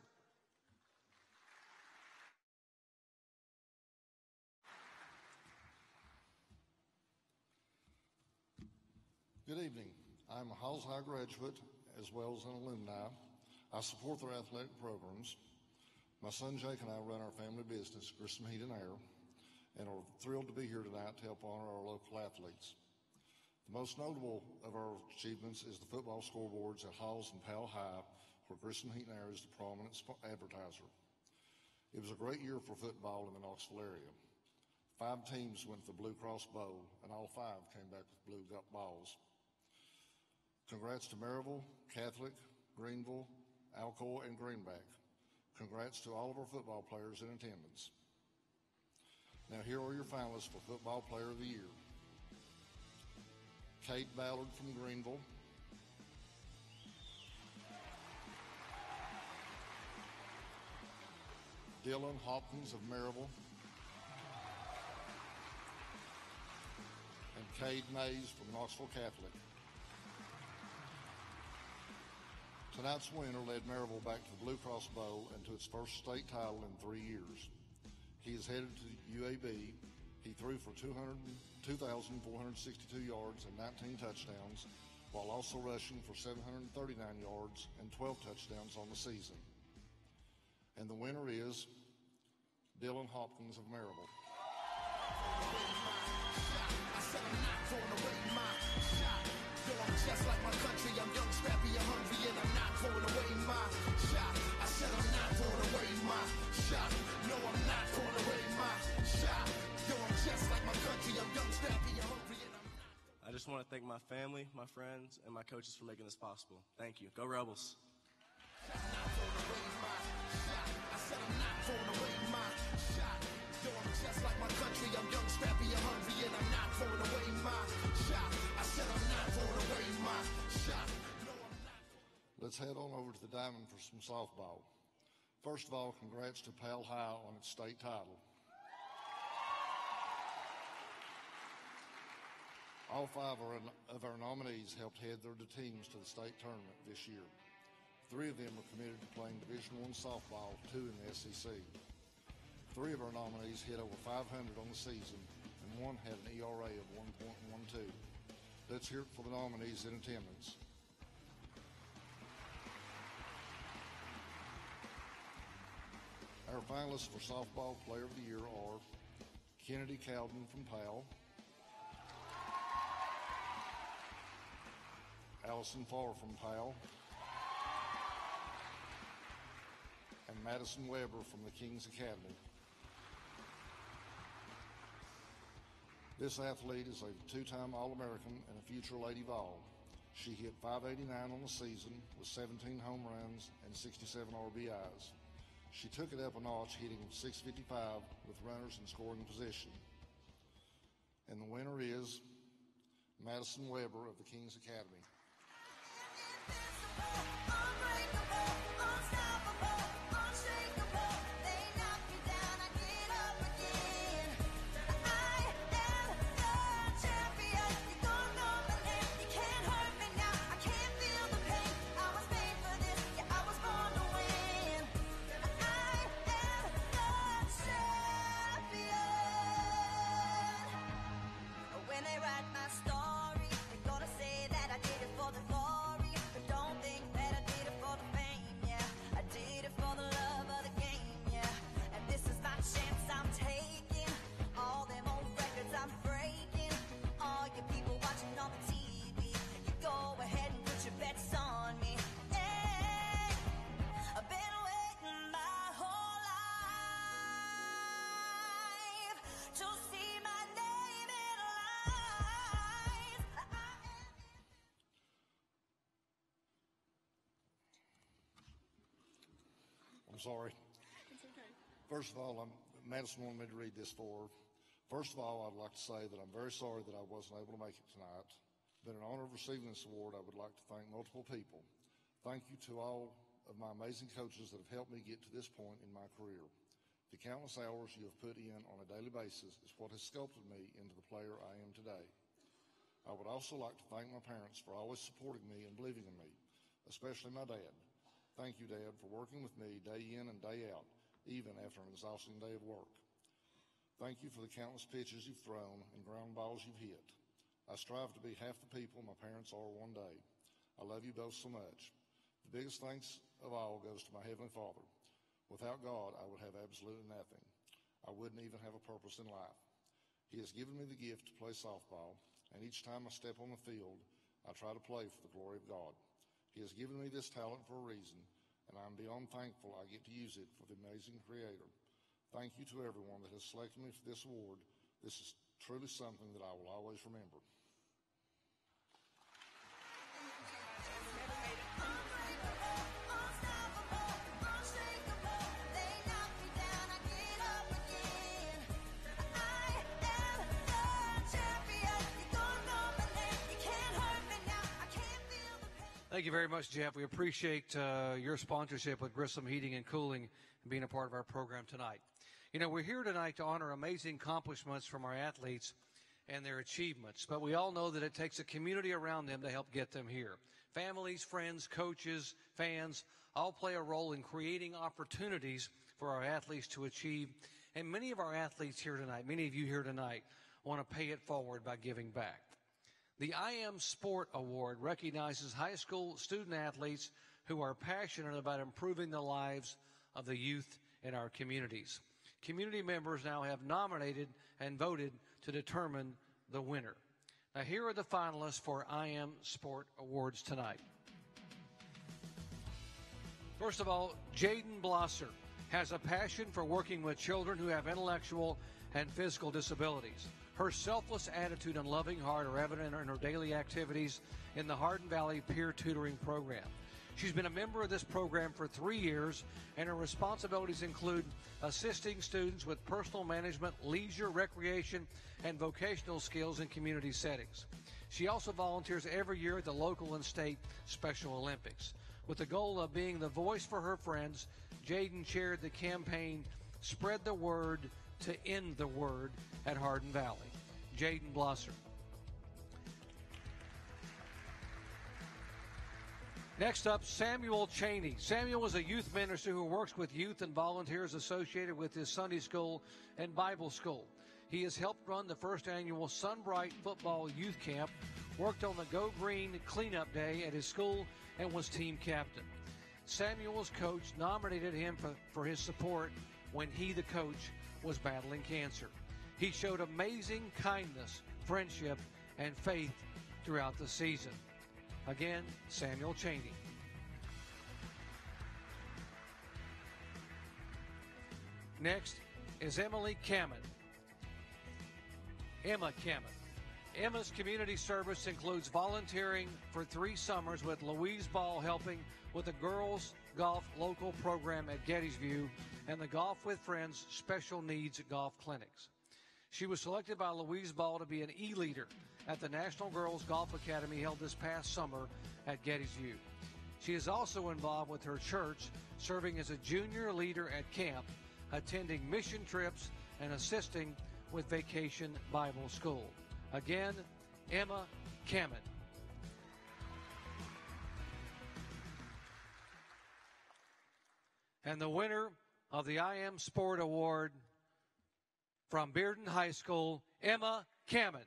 Good evening. I'm a Halls High graduate as well as an alumni. I support their athletic programs. My son Jake and I run our family business, Grissom Heat and Air, and are thrilled to be here tonight to help honor our local athletes. The most notable of our achievements is the football scoreboards at Halls and Powell High, where Grissom Heat and Air is the prominent advertiser. It was a great year for football in the Knoxville area. 5 teams went to the Blue Cross Bowl, and all 5 came back with blue balls. Congrats to Maryville, Catholic, Greenville, Alcoa, and Greenback. Congrats to all of our football players in attendance. Now here are your finalists for Football Player of the Year. Kate Ballard from Greenville. Dylan Hopkins of Maryville. And Cade Mays from Knoxville Catholic. Tonight's winner led Maryville back to the Blue Cross Bowl and to its first state title in 3 years. He is headed to UAB. He threw for 2,462 yards and 19 touchdowns, while also rushing for 739 yards and 12 touchdowns on the season. And the winner is Dylan Hopkins of Maryville. Just like my country, I'm young, scrappy, and hungry, and I'm not throwing away my shot. I said I'm not throwing away my shot. No, I'm not throwing away my shot. Yo, I'm just like my country, I'm young, scrappy, and hungry, and I'm not. I just want to thank my family, my friends, and my coaches for making this possible. Thank you. Go Rebels. I said I'm not throwing away my shot. Yo, I'm just like my country, I'm young, scrappy, and hungry, and I'm not throwing away my shot. I said I'm not throwing away my shot. No, I'm not. Let's head on over to the diamond for some softball. First of all, congrats to Powell High on its state title. All 5 of our nominees helped head their teams to the state tournament this year. 3 of them are committed to playing Division I softball, 2 in the SEC. 3 of our nominees hit over 500 on the season, and 1 had an ERA of 1.12. Let's hear it for the nominees in attendance. Our finalists for Softball Player of the Year are Kennedy Cowden from Powell, Allison Farr from Powell, and Madison Weber from the Kings Academy. This athlete is a 2-time All-American and a future Lady Vol. She hit .589 on the season with 17 home runs and 67 RBIs. She took it up a notch, hitting .655 with runners in scoring position. And the winner is Madison Weber of the Kings Academy. sorry. It's okay. First of all, Madison wanted me to read this for her. First of all, I'd like to say that I'm very sorry that I wasn't able to make it tonight. But in honor of receiving this award, I would like to thank multiple people. Thank you to all of my amazing coaches that have helped me get to this point in my career. The countless hours you have put in on a daily basis is what has sculpted me into the player I am today. I would also like to thank my parents for always supporting me and believing in me, especially my dad. Thank you, Dad, for working with me day in and day out, even after an exhausting day of work. Thank you for the countless pitches you've thrown and ground balls you've hit. I strive to be half the people my parents are one day. I love you both so much. The biggest thanks of all goes to my Heavenly Father. Without God, I would have absolutely nothing. I wouldn't even have a purpose in life. He has given me the gift to play softball, and each time I step on the field, I try to play for the glory of God. He has given me this talent for a reason, and I'm beyond thankful I get to use it for the amazing Creator. Thank you to everyone that has selected me for this award. This is truly something that I will always remember. Thank you very much, Jeff. We appreciate your sponsorship with Grissom Heating and Cooling and being a part of our program tonight. You know, we're here tonight to honor amazing accomplishments from our athletes and their achievements, but we all know that it takes a community around them to help get them here. Families, friends, coaches, fans all play a role in creating opportunities for our athletes to achieve, and many of our athletes here tonight, many of you here tonight, want to pay it forward by giving back. The I Am Sport Award recognizes high school student athletes who are passionate about improving the lives of the youth in our communities. Community members now have nominated and voted to determine the winner. Now, here are the finalists for I Am Sport Awards tonight. First of all, Jaden Blosser has a passion for working with children who have intellectual and physical disabilities. Her selfless attitude and loving heart are evident in her daily activities in the Hardin Valley Peer Tutoring Program. She's been a member of this program for 3 years, and her responsibilities include assisting students with personal management, leisure, recreation, and vocational skills in community settings. She also volunteers every year at the local and state Special Olympics. With the goal of being the voice for her friends, Jaden chaired the campaign Spread the Word to End the Word at Hardin Valley. Jaden Blosser. Next up, Samuel Cheney. Samuel is a youth minister who works with youth and volunteers associated with his Sunday school and Bible school. He has helped run the first annual Sunbright Football Youth Camp, worked on the Go Green Cleanup Day at his school, and was team captain. Samuel's coach nominated him for his support when he, the coach, was battling cancer. He showed amazing kindness, friendship, and faith throughout the season. Again, Samuel Cheney. Next is Emily Cammon. Emma Cammon. Emma's community service includes volunteering for 3 summers with Louise Ball helping with the Girls Golf Local Program at Gettysview and the Golf with Friends Special Needs Golf Clinics. She was selected by Louise Ball to be an e-leader at the National Girls Golf Academy held this past summer at Gettysview. She is also involved with her church, serving as a junior leader at camp, attending mission trips, and assisting with Vacation Bible School. Again, Emma Cammon. And the winner of the I Am Sport Award from Bearden High School, Emma Cammon.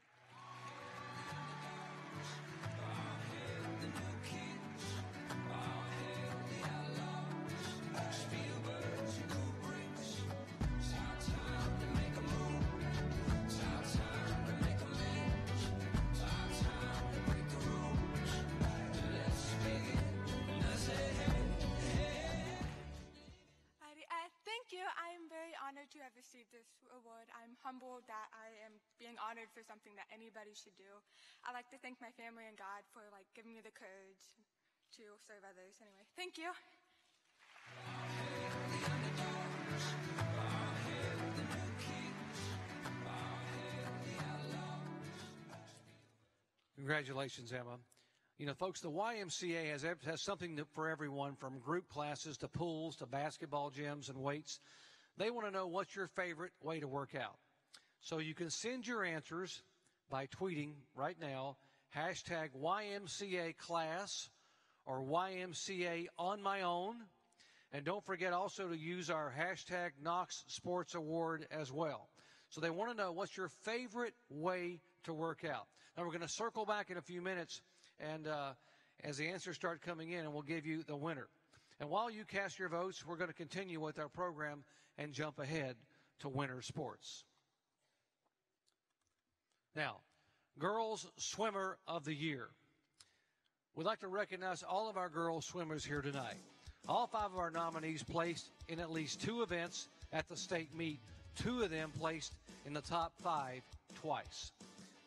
To have received this award. I'm humbled that I am being honored for something that anybody should do. I'd like to thank my family and God for giving me the courage to serve others. Anyway, thank you. Congratulations, Emma. You know, folks, the YMCA has something for everyone, from group classes to pools to basketball gyms and weights. They want to know what's your favorite way to work out. So you can send your answers by tweeting right now, hashtag YMCA class or YMCA on my own. And don't forget also to use our hashtag Knox Sports Award as well. So they want to know what's your favorite way to work out. Now we're going to circle back in a few minutes and as the answers start coming in, and we'll give you the winner. And while you cast your votes, we're going to continue with our program and jump ahead to winter sports. Now, Girls Swimmer of the Year. We'd like to recognize all of our girl swimmers here tonight. All 5 of our nominees placed in at least 2 events at the state meet. 2 of them placed in the top 5 twice.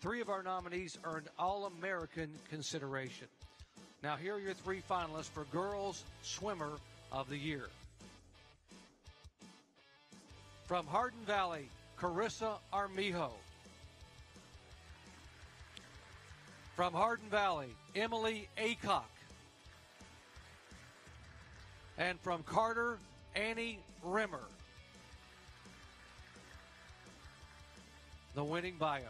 3 of our nominees earned All-American consideration. Now, here are your 3 finalists for Girls Swimmer of the Year. From Hardin Valley, Carissa Armijo. From Hardin Valley, Emily Acock. And from Carter, Annie Rimmer. The winning bio.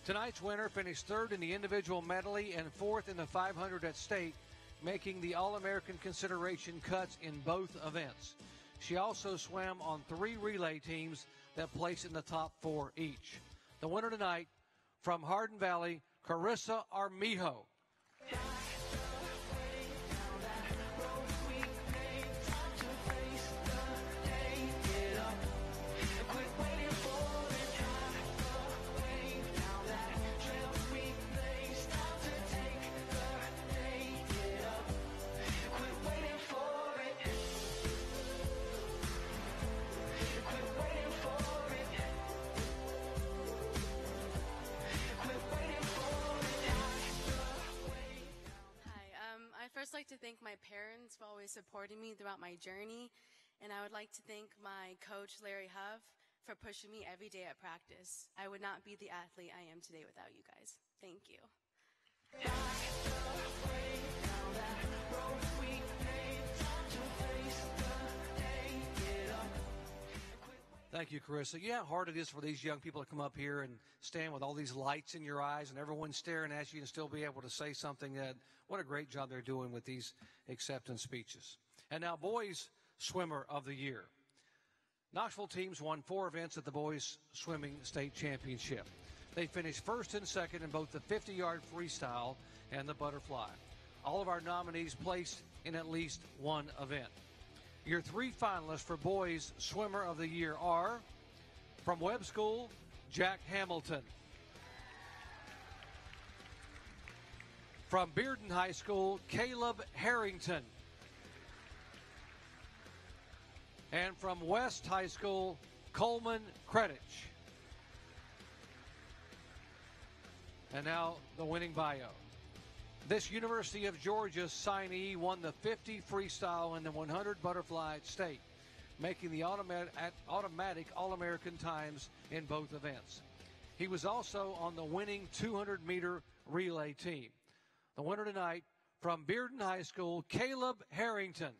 Tonight's winner finished 3rd in the individual medley and 4th in the 500 at state, making the All-American consideration cuts in both events. She also swam on 3 relay teams that placed in the top 4 each. The winner tonight, from Hardin Valley, Carissa Armijo. I'd first like to thank my parents for always supporting me throughout my journey, and I would like to thank my coach, Larry Huff, for pushing me every day at practice. I would not be the athlete I am today without you guys. Thank you. Thank you, Carissa. Yeah, how hard it is for these young people to come up here and stand with all these lights in your eyes and everyone staring at you and still be able to say something. What a great job they're doing with these acceptance speeches. And now, Boys Swimmer of the Year. Knoxville teams won 4 events at the Boys Swimming State Championship. They finished 1st and 2nd in both the 50-yard freestyle and the butterfly. All of our nominees placed in at least 1 event. Your 3 finalists for Boys Swimmer of the Year are, from Webb School, Jack Hamilton. From Bearden High School, Caleb Harrington. And from West High School, Coleman Kretich. And now the winning bio. This University of Georgia signee won the 50 freestyle and the 100 butterfly at state, making the automatic All-American times in both events. He was also on the winning 200-meter relay team. The winner tonight, from Bearden High School, Caleb Harrington.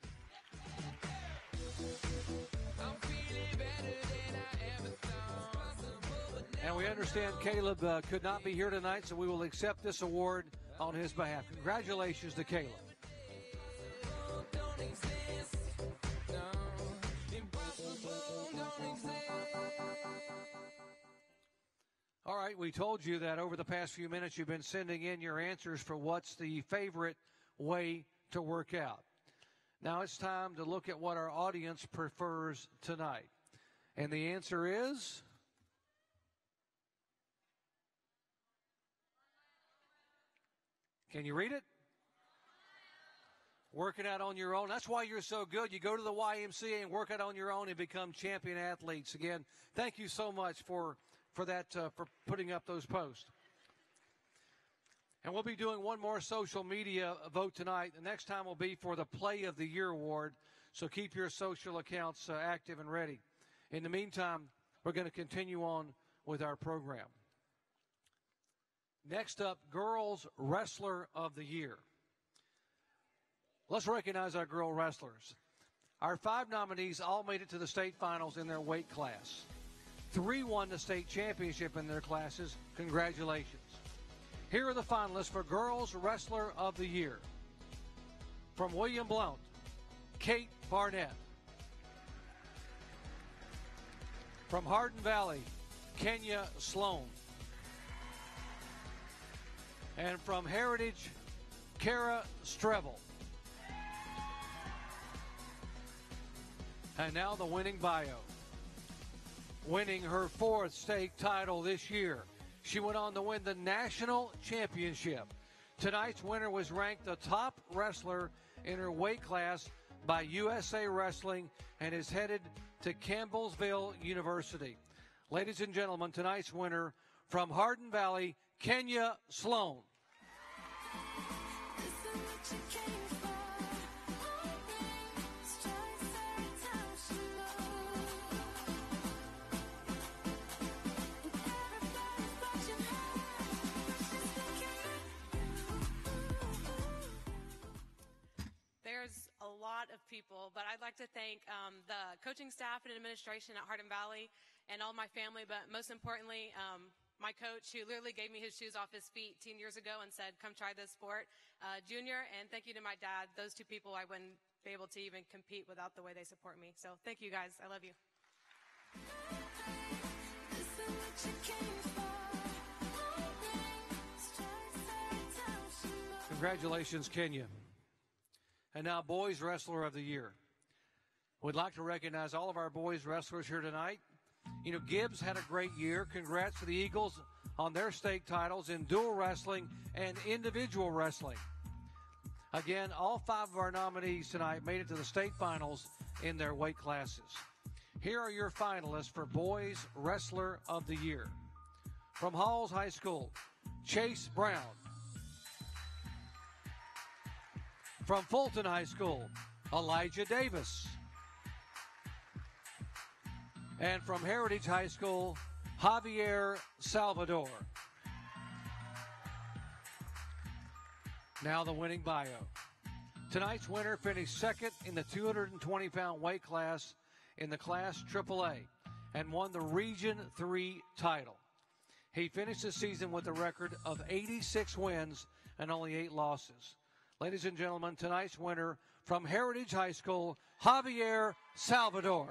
And we understand Caleb could not be here tonight, so we will accept this award on his behalf. Congratulations to Caleb. All right, we told you that over the past few minutes you've been sending in your answers for what's the favorite way to work out. Now it's time to look at what our audience prefers tonight. And the answer is... Can you read it? Work it out on your own. That's why you're so good. You go to the YMCA and work it on your own and become champion athletes. Again, thank you so much for that, for putting up those posts. And we'll be doing one more social media vote tonight. The next time will be for the Play of the Year award. So keep your social accounts active and ready. In the meantime, we're going to continue on with our program. Next up, Girls Wrestler of the Year. Let's recognize our girl wrestlers. Our 5 nominees all made it to the state finals in their weight class. 3 won the state championship in their classes. Congratulations. Here are the finalists for Girls Wrestler of the Year. From William Blount, Kate Barnett. From Hardin Valley, Kenya Sloan. And from Heritage, Kara Strevel. And now the winning bio. Winning her 4th state title this year. She went on to win the national championship. Tonight's winner was ranked the top wrestler in her weight class by USA Wrestling and is headed to Campbellsville University. Ladies and gentlemen, tonight's winner from Hardin Valley, Kenya Sloan. There's a lot of people, but I'd like to thank the coaching staff and administration at Hardin Valley and all my family, but most importantly, my coach who literally gave me his shoes off his feet 10 years ago and said, come try this sport, Junior, and thank you to my dad. Those 2 people, I wouldn't be able to even compete without the way they support me. So thank you guys. I love you. Congratulations, Kenya. And now, Boys Wrestler of the Year. We'd like to recognize all of our boys wrestlers here tonight. You know, Gibbs had a great year. Congrats to the Eagles on their state titles in dual wrestling and individual wrestling. Again, all 5 of our nominees tonight made it to the state finals in their weight classes. Here are your finalists for Boys Wrestler of the Year. From Halls High School, Chase Brown. From Fulton High School, Elijah Davis. And from Heritage High School, Javier Salvador. Now the winning bio. Tonight's winner finished 2nd in the 220-pound weight class in the Class AAA and won the Region 3 title. He finished the season with a record of 86 wins and only 8 losses. Ladies and gentlemen, tonight's winner from Heritage High School, Javier Salvador.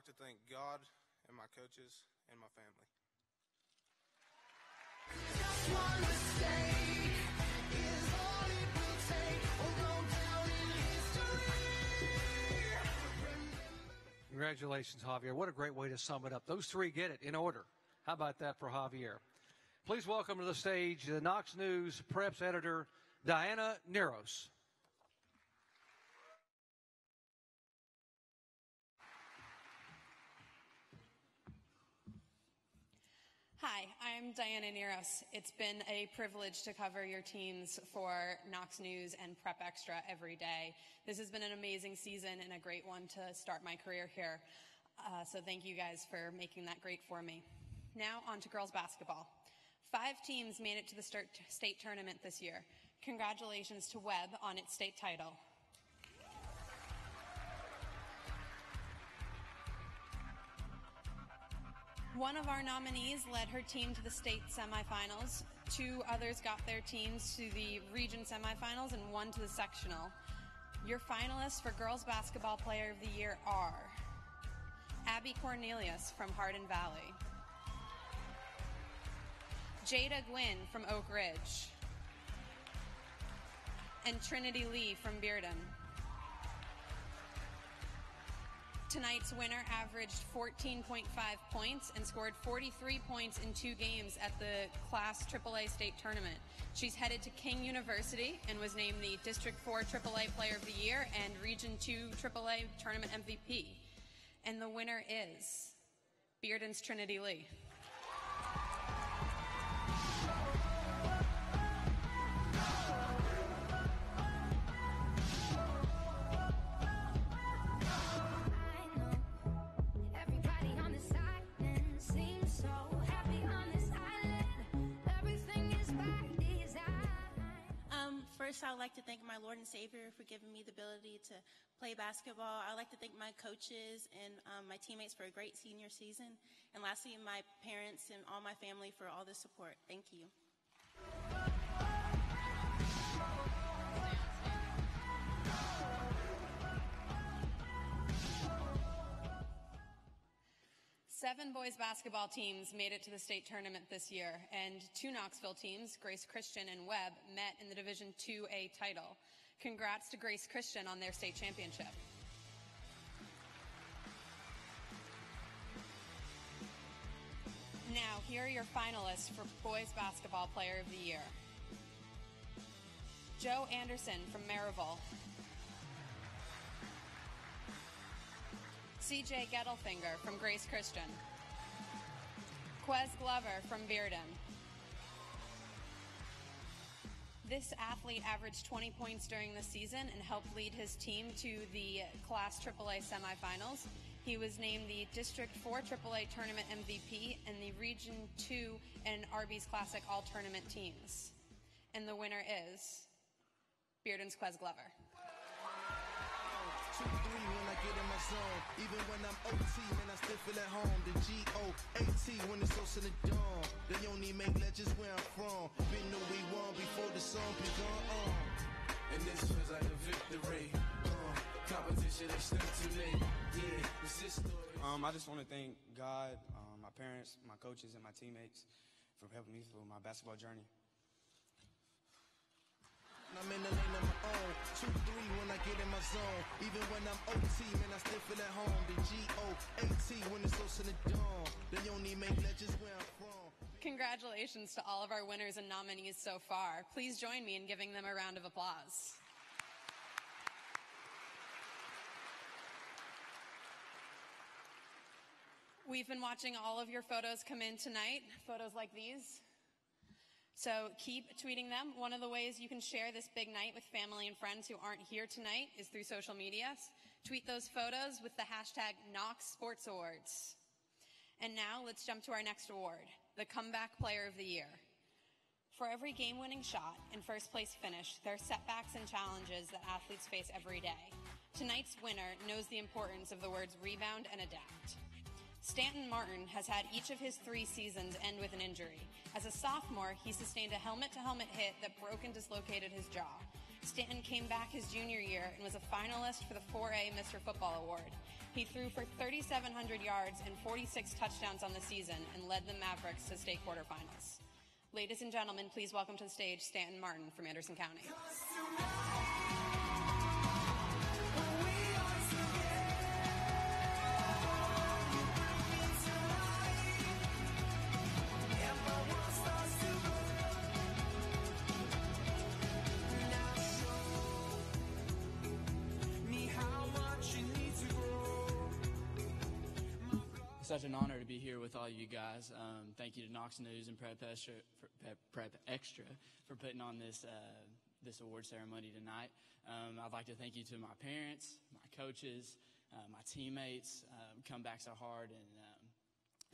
To thank God and my coaches and my family. Congratulations, Javier. What a great way to sum it up. Those 3 get it in order. How about that for Javier? Please welcome to the stage the Knox News Preps editor, Diana Neros. Hi, I'm Diana Neros. It's been a privilege to cover your teams for Knox News and Prep Extra every day. This has been an amazing season and a great one to start my career here. So thank you guys for making that great for me. Now on to girls basketball. 5 teams made it to the state tournament this year. Congratulations to Webb on its state title. One of our nominees led her team to the state semifinals. 2 others got their teams to the region semifinals and 1 to the sectional. Your finalists for Girls Basketball Player of the Year are Abby Cornelius from Hardin Valley, Jada Gwynn from Oak Ridge, and Trinity Lee from Bearden. Tonight's winner averaged 14.5 points and scored 43 points in 2 games at the Class AAA state tournament. She's headed to King University and was named the District 4 AAA Player of the Year and Region 2 AAA Tournament MVP. And the winner is Bearden's Trinity Lee. First, I would like to thank my Lord and Savior for giving me the ability to play basketball. I would like to thank my coaches and my teammates for a great senior season. And lastly, my parents and all my family for all the support. Thank you. 7 boys basketball teams made it to the state tournament this year, and 2 Knoxville teams, Grace Christian and Webb, met in the Division 2A title. Congrats to Grace Christian on their state championship. Now, here are your finalists for Boys Basketball Player of the Year. Joe Anderson from Maryville. CJ Gettelfinger from Grace Christian. Quez Glover from Bearden. This athlete averaged 20 points during the season and helped lead his team to the Class AAA semifinals. He was named the District 4 AAA Tournament MVP and the Region 2 and Arby's Classic All-Tournament teams. And the winner is Bearden's Quez Glover. 2-3 when I get in my zone. Even when I'm OT, man, I still feel at home. The G-O-A-T when it's close in the dawn. They only make legends where I'm from. Been knew we won before the song begun. And this feels like a victory. Competition extends to me. Yeah, this is story. I just want to thank God, my parents, my coaches, and my teammates for helping me through my basketball journey. I'm in the lane of my own. 2-3 when I get in my zone. Even when I'm OT, man, I still feel at home. The G-O-A-T when it's close in the dawn. They only make legends where I'm from. Congratulations to all of our winners and nominees so far. Please join me in giving them a round of applause. We've been watching all of your photos come in tonight, photos like these. So keep tweeting them. One of the ways you can share this big night with family and friends who aren't here tonight is through social media. Tweet those photos with the hashtag Knox Sports Awards. And now let's jump to our next award, the Comeback Player of the Year. For every game-winning shot and first place finish, there are setbacks and challenges that athletes face every day. Tonight's winner knows the importance of the words rebound and adapt. Stanton Martin has had each of his 3 seasons end with an injury. As a sophomore, he sustained a helmet-to-helmet hit that broke and dislocated his jaw. Stanton came back his junior year and was a finalist for the 4A Mr. Football Award. He threw for 3,700 yards and 46 touchdowns on the season and led the Mavericks to state quarterfinals. Ladies and gentlemen, please welcome to the stage Stanton Martin from Anderson County. Such an honor to be here with all you guys. Thank you to Knox News and Prep Extra for putting on this award ceremony tonight. I'd like to thank you to my parents, my coaches, my teammates. Comebacks are hard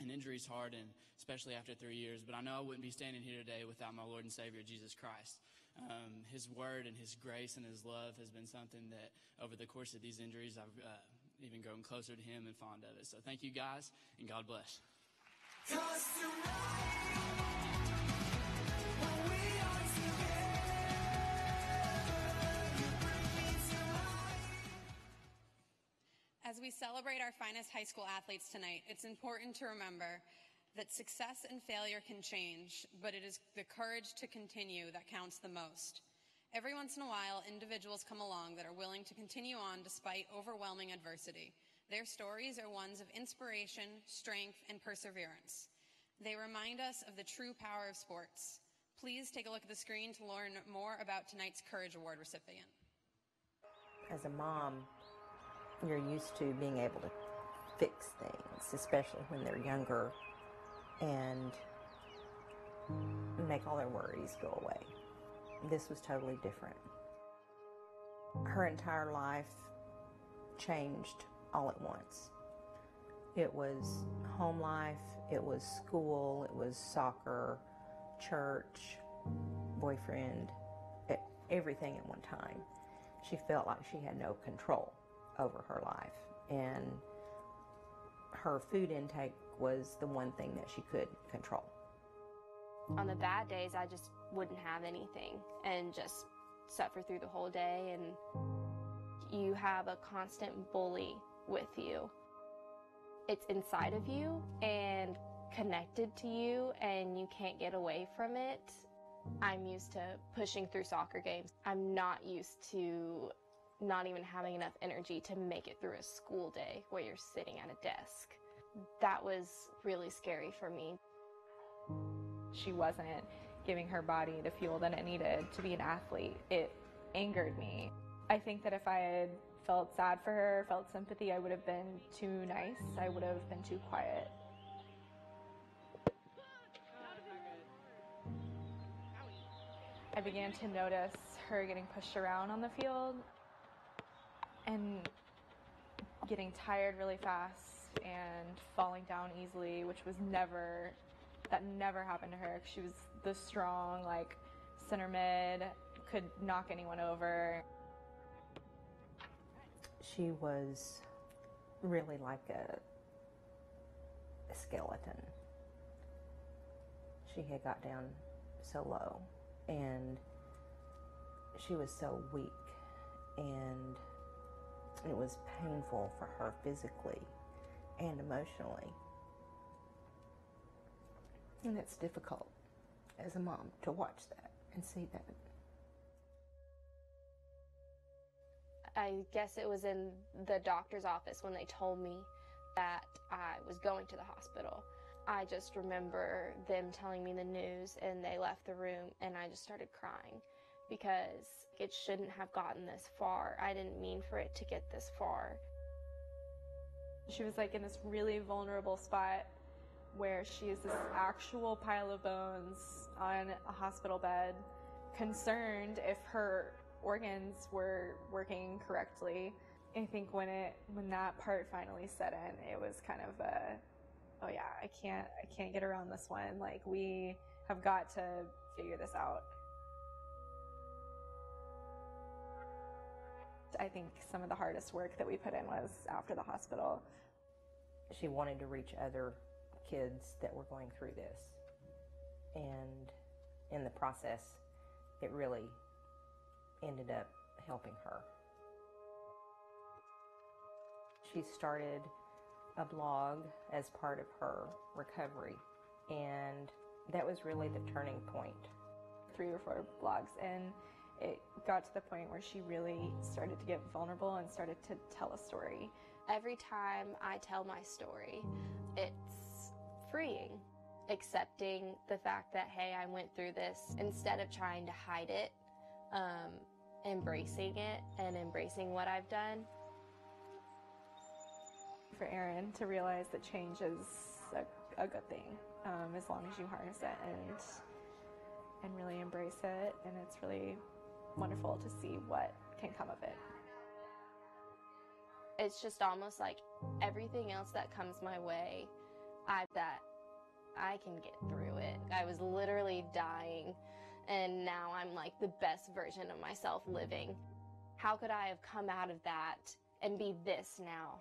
and injuries hard, and especially after 3 years. But I know I wouldn't be standing here today without my Lord and Savior, Jesus Christ. His word and his grace and his love has been something that over the course of these injuries I've even grown closer to him and fond of it. So thank you guys, and God bless. As we celebrate our finest high school athletes tonight, it's important to remember that success and failure can change, but it is the courage to continue that counts the most. Every once in a while, individuals come along that are willing to continue on despite overwhelming adversity. Their stories are ones of inspiration, strength, and perseverance. They remind us of the true power of sports. Please take a look at the screen to learn more about tonight's Courage Award recipient. As a mom, you're used to being able to fix things, especially when they're younger, and make all their worries go away. This was totally different. Her entire life changed all at once. It was home life, it was school, it was soccer, church, boyfriend, everything at one time. She felt like she had no control over her life, and her food intake was the one thing that she could control. On the bad days, I just wouldn't have anything and just suffer through the whole day, and you have a constant bully with you. It's inside of you and connected to you, and you can't get away from it. I'm used to pushing through soccer games. I'm not used to not even having enough energy to make it through a school day where you're sitting at a desk. That was really scary for me. She wasn't giving her body the fuel that it needed to be an athlete. It angered me. I think that if I had felt sad for her, felt sympathy, I would have been too nice. I would have been too quiet. I began to notice her getting pushed around on the field and getting tired really fast and falling down easily, which was that never happened to her. She was the strong, center mid, could knock anyone over. She was really like a skeleton. She had got down so low, and she was so weak, and it was painful for her physically and emotionally. And it's difficult as a mom to watch that and see that. I guess it was in the doctor's office when they told me that I was going to the hospital. I just remember them telling me the news, and they left the room, and I just started crying because it shouldn't have gotten this far. I didn't mean for it to get this far. She was in this really vulnerable spot where she is this actual pile of bones on a hospital bed, concerned if her organs were working correctly. I think when that part finally set in, it was kind of oh yeah, I can't get around this one. We have got to figure this out. I think some of the hardest work that we put in was after the hospital. She wanted to reach other kids that were going through this, and in the process, it really ended up helping her. She started a blog as part of her recovery, and that was really the turning point. 3 or 4 blogs, and it got to the point where she really started to get vulnerable and started to tell a story. Every time I tell my story, it's freeing. Accepting the fact that, hey, I went through this, instead of trying to hide it, embracing it and embracing what I've done. For Erin to realize that change is a good thing, as long as you harness it and really embrace it, and it's really wonderful to see what can come of it. It's just almost like everything else that comes my way, I can get through it. I was literally dying, and now I'm the best version of myself living. How could I have come out of that and be this now?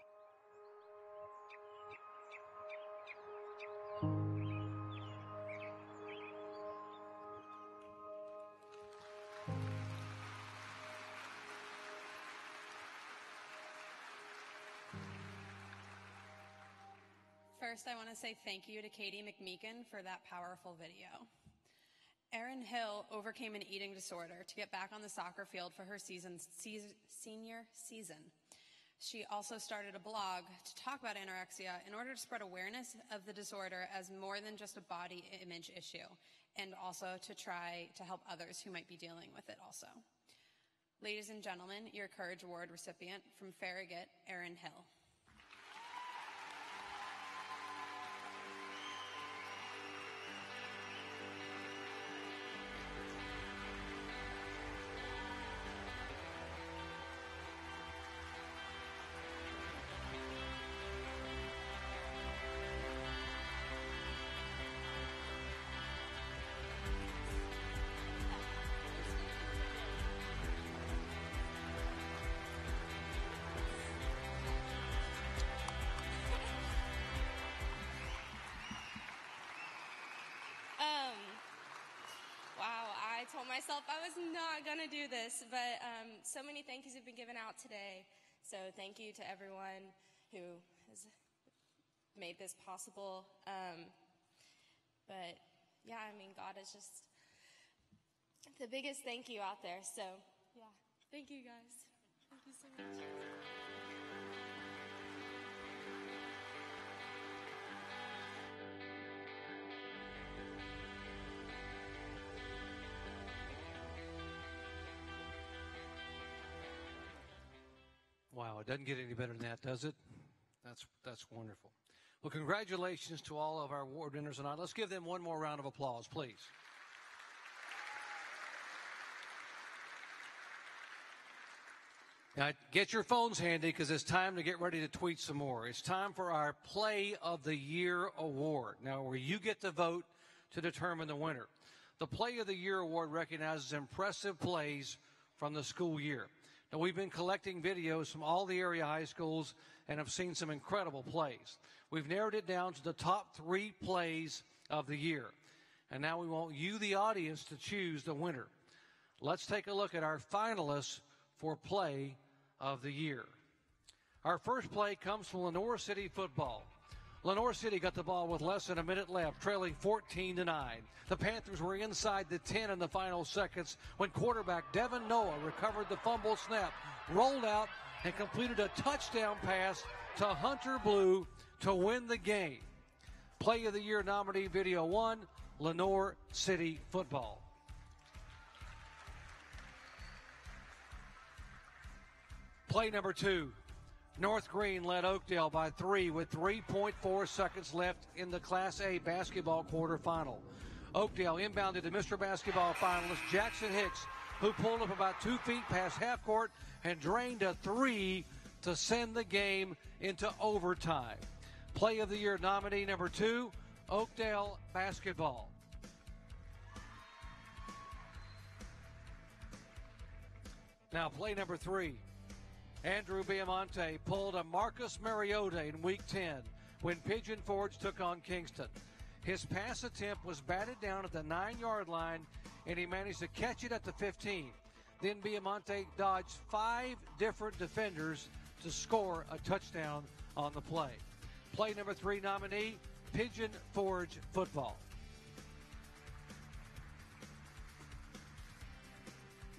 First, I want to say thank you to Katie McMeekin for that powerful video. Erin Hill overcame an eating disorder to get back on the soccer field for her senior season. She also started a blog to talk about anorexia in order to spread awareness of the disorder as more than just a body image issue, and also to try to help others who might be dealing with it also. Ladies and gentlemen, your Courage Award recipient from Farragut, Erin Hill. Wow, I told myself I was not going to do this, but so many thank yous have been given out today. So thank you to everyone who has made this possible. But yeah, I mean, God is just the biggest thank you out there. So yeah, thank you guys. Thank you so much. Wow, it doesn't get any better than that, does it? That's wonderful. Well, congratulations to all of our award winners tonight. Let's give them one more round of applause, please. Now, get your phones handy because it's time to get ready to tweet some more. It's time for our Play of the Year award. Now, where you get to vote to determine the winner. The Play of the Year award recognizes impressive plays from the school year. Now, we've been collecting videos from all the area high schools and have seen some incredible plays. We've narrowed it down to the top 3 plays of the year. And now we want you, the audience, to choose the winner. Let's take a look at our finalists for Play of the Year. Our first play comes from Lenoir City football. Lenoir City got the ball with less than a minute left, trailing 14-9. The Panthers were inside the 10 in the final seconds when quarterback Devin Noah recovered the fumble snap, rolled out, and completed a touchdown pass to Hunter Blue to win the game. Play of the Year nominee video 1, Lenoir City football. Play number 2. North Green led Oakdale by 3 with 3.4 seconds left in the Class A basketball quarterfinal. Oakdale inbounded to Mr. Basketball finalist Jackson Hicks, who pulled up about 2 feet past half court and drained a 3 to send the game into overtime. Play of the Year nominee number 2, Oakdale basketball. Now play number 3. Andrew Biamonte pulled a Marcus Mariota in Week 10 when Pigeon Forge took on Kingston. His pass attempt was batted down at the 9-yard line, and he managed to catch it at the 15. Then Biamonte dodged 5 different defenders to score a touchdown on the play. Play number 3 nominee, Pigeon Forge football.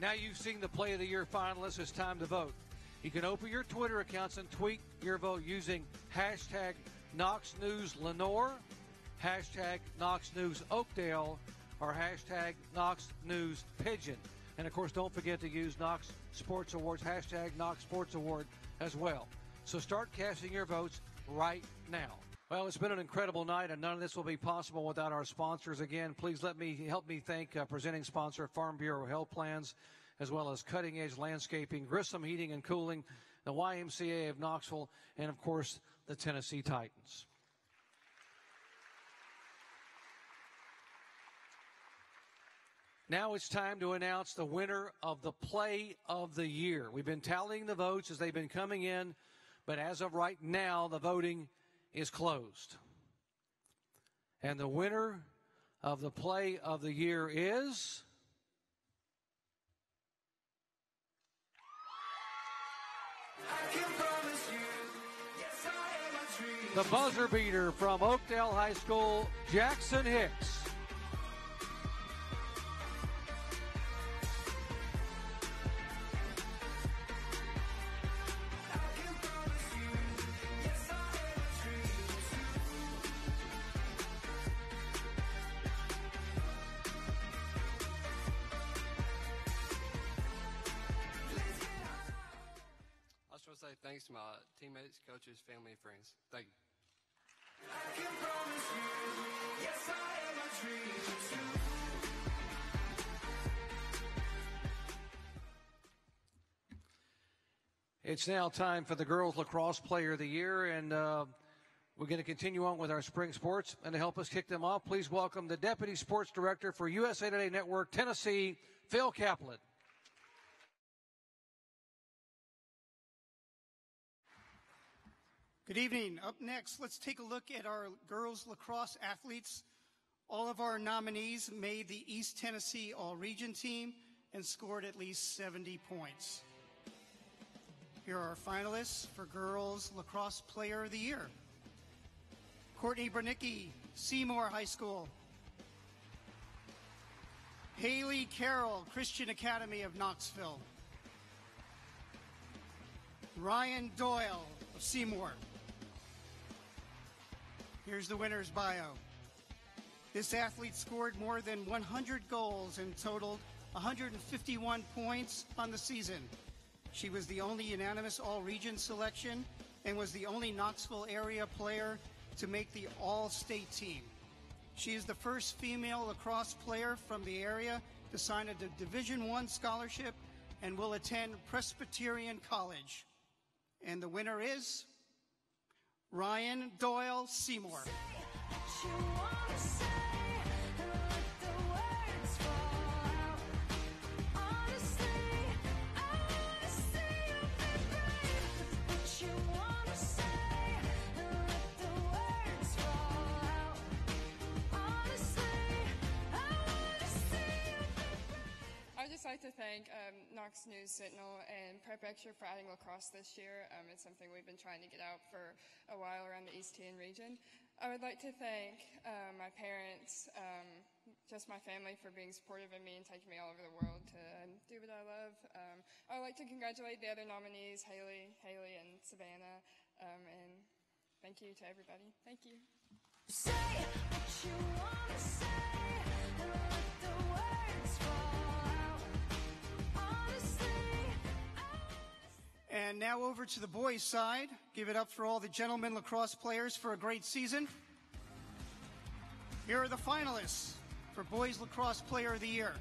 Now you've seen the Play of the Year finalists. It's time to vote. You can open your Twitter accounts and tweet your vote using hashtag Knox News Lenoir, hashtag Knox News Oakdale, or hashtag Knox News Pigeon. And, of course, don't forget to use Knox Sports Awards, hashtag Knox Sports Award as well. So start casting your votes right now. Well, it's been an incredible night, and none of this will be possible without our sponsors. Again, please help me thank presenting sponsor Farm Bureau Health Plans, as well as Cutting Edge Landscaping, Grissom Heating and Cooling, the YMCA of Knoxville, and, of course, the Tennessee Titans. Now it's time to announce the winner of the Play of the Year. We've been tallying the votes as they've been coming in, but as of right now, the voting is closed. And the winner of the Play of the Year is... the buzzer beater from Oakdale High School, Jackson Hicks. thanks to my teammates, coaches, family, and friends. Thank you. I can promise you, yes, I am a dream too. It's now time for the Girls Lacrosse Player of the Year, and we're going to continue on with our spring sports. And to help us kick them off, please welcome the Deputy Sports Director for USA Today Network, Tennessee, Phil Kaplan. Good evening. Up next, let's take a look at our girls lacrosse athletes. All of our nominees made the East Tennessee All-Region team and scored at least 70 points. Here are our finalists for Girls Lacrosse Player of the Year. Courtney Bernicki, Seymour High School. Haley Carroll, Christian Academy of Knoxville. Ryan Doyle of Seymour. Here's the winner's bio. This athlete scored more than 100 goals and totaled 151 points on the season. She was the only unanimous all-region selection and was the only Knoxville area player to make the all-state team. She is the first female lacrosse player from the area to sign a Division I scholarship and will attend Presbyterian College. And the winner is Ryan Doyle Seymour. I'd just like to thank Knox News, Sentinel, and Prep Extra for adding lacrosse this year. It's something we've been trying to get out for a while around the East TN region. I would like to thank my parents, just my family for being supportive of me and taking me all over the world to do what I love. I would like to congratulate the other nominees, Haley, and Savannah, and thank you to everybody. Thank you. Say what you want to say, and let the words fall out. Honestly, And now over to the boys' side. Give it up for all the gentlemen lacrosse players for a great season. Here are the finalists for Boys Lacrosse Player of the Year.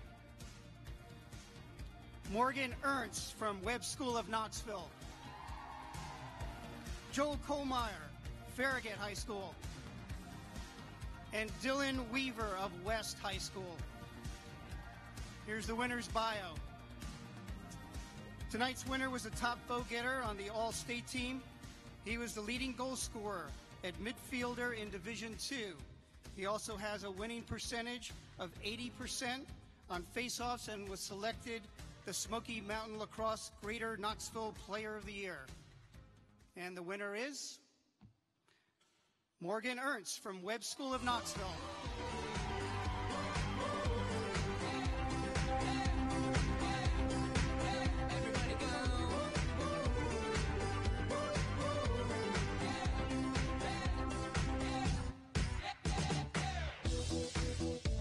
Morgan Ernst from Webb School of Knoxville. Joel Kohlmeyer, Farragut High School. And Dylan Weaver of West High School. Here's the winner's bio. Tonight's winner was a top vote getter on the All-State team. He was the leading goal scorer at midfielder in Division II. He also has a winning percentage of 80% on faceoffs and was selected the Smoky Mountain Lacrosse Greater Knoxville Player of the Year. And the winner is Morgan Ernst from Webb School of Knoxville.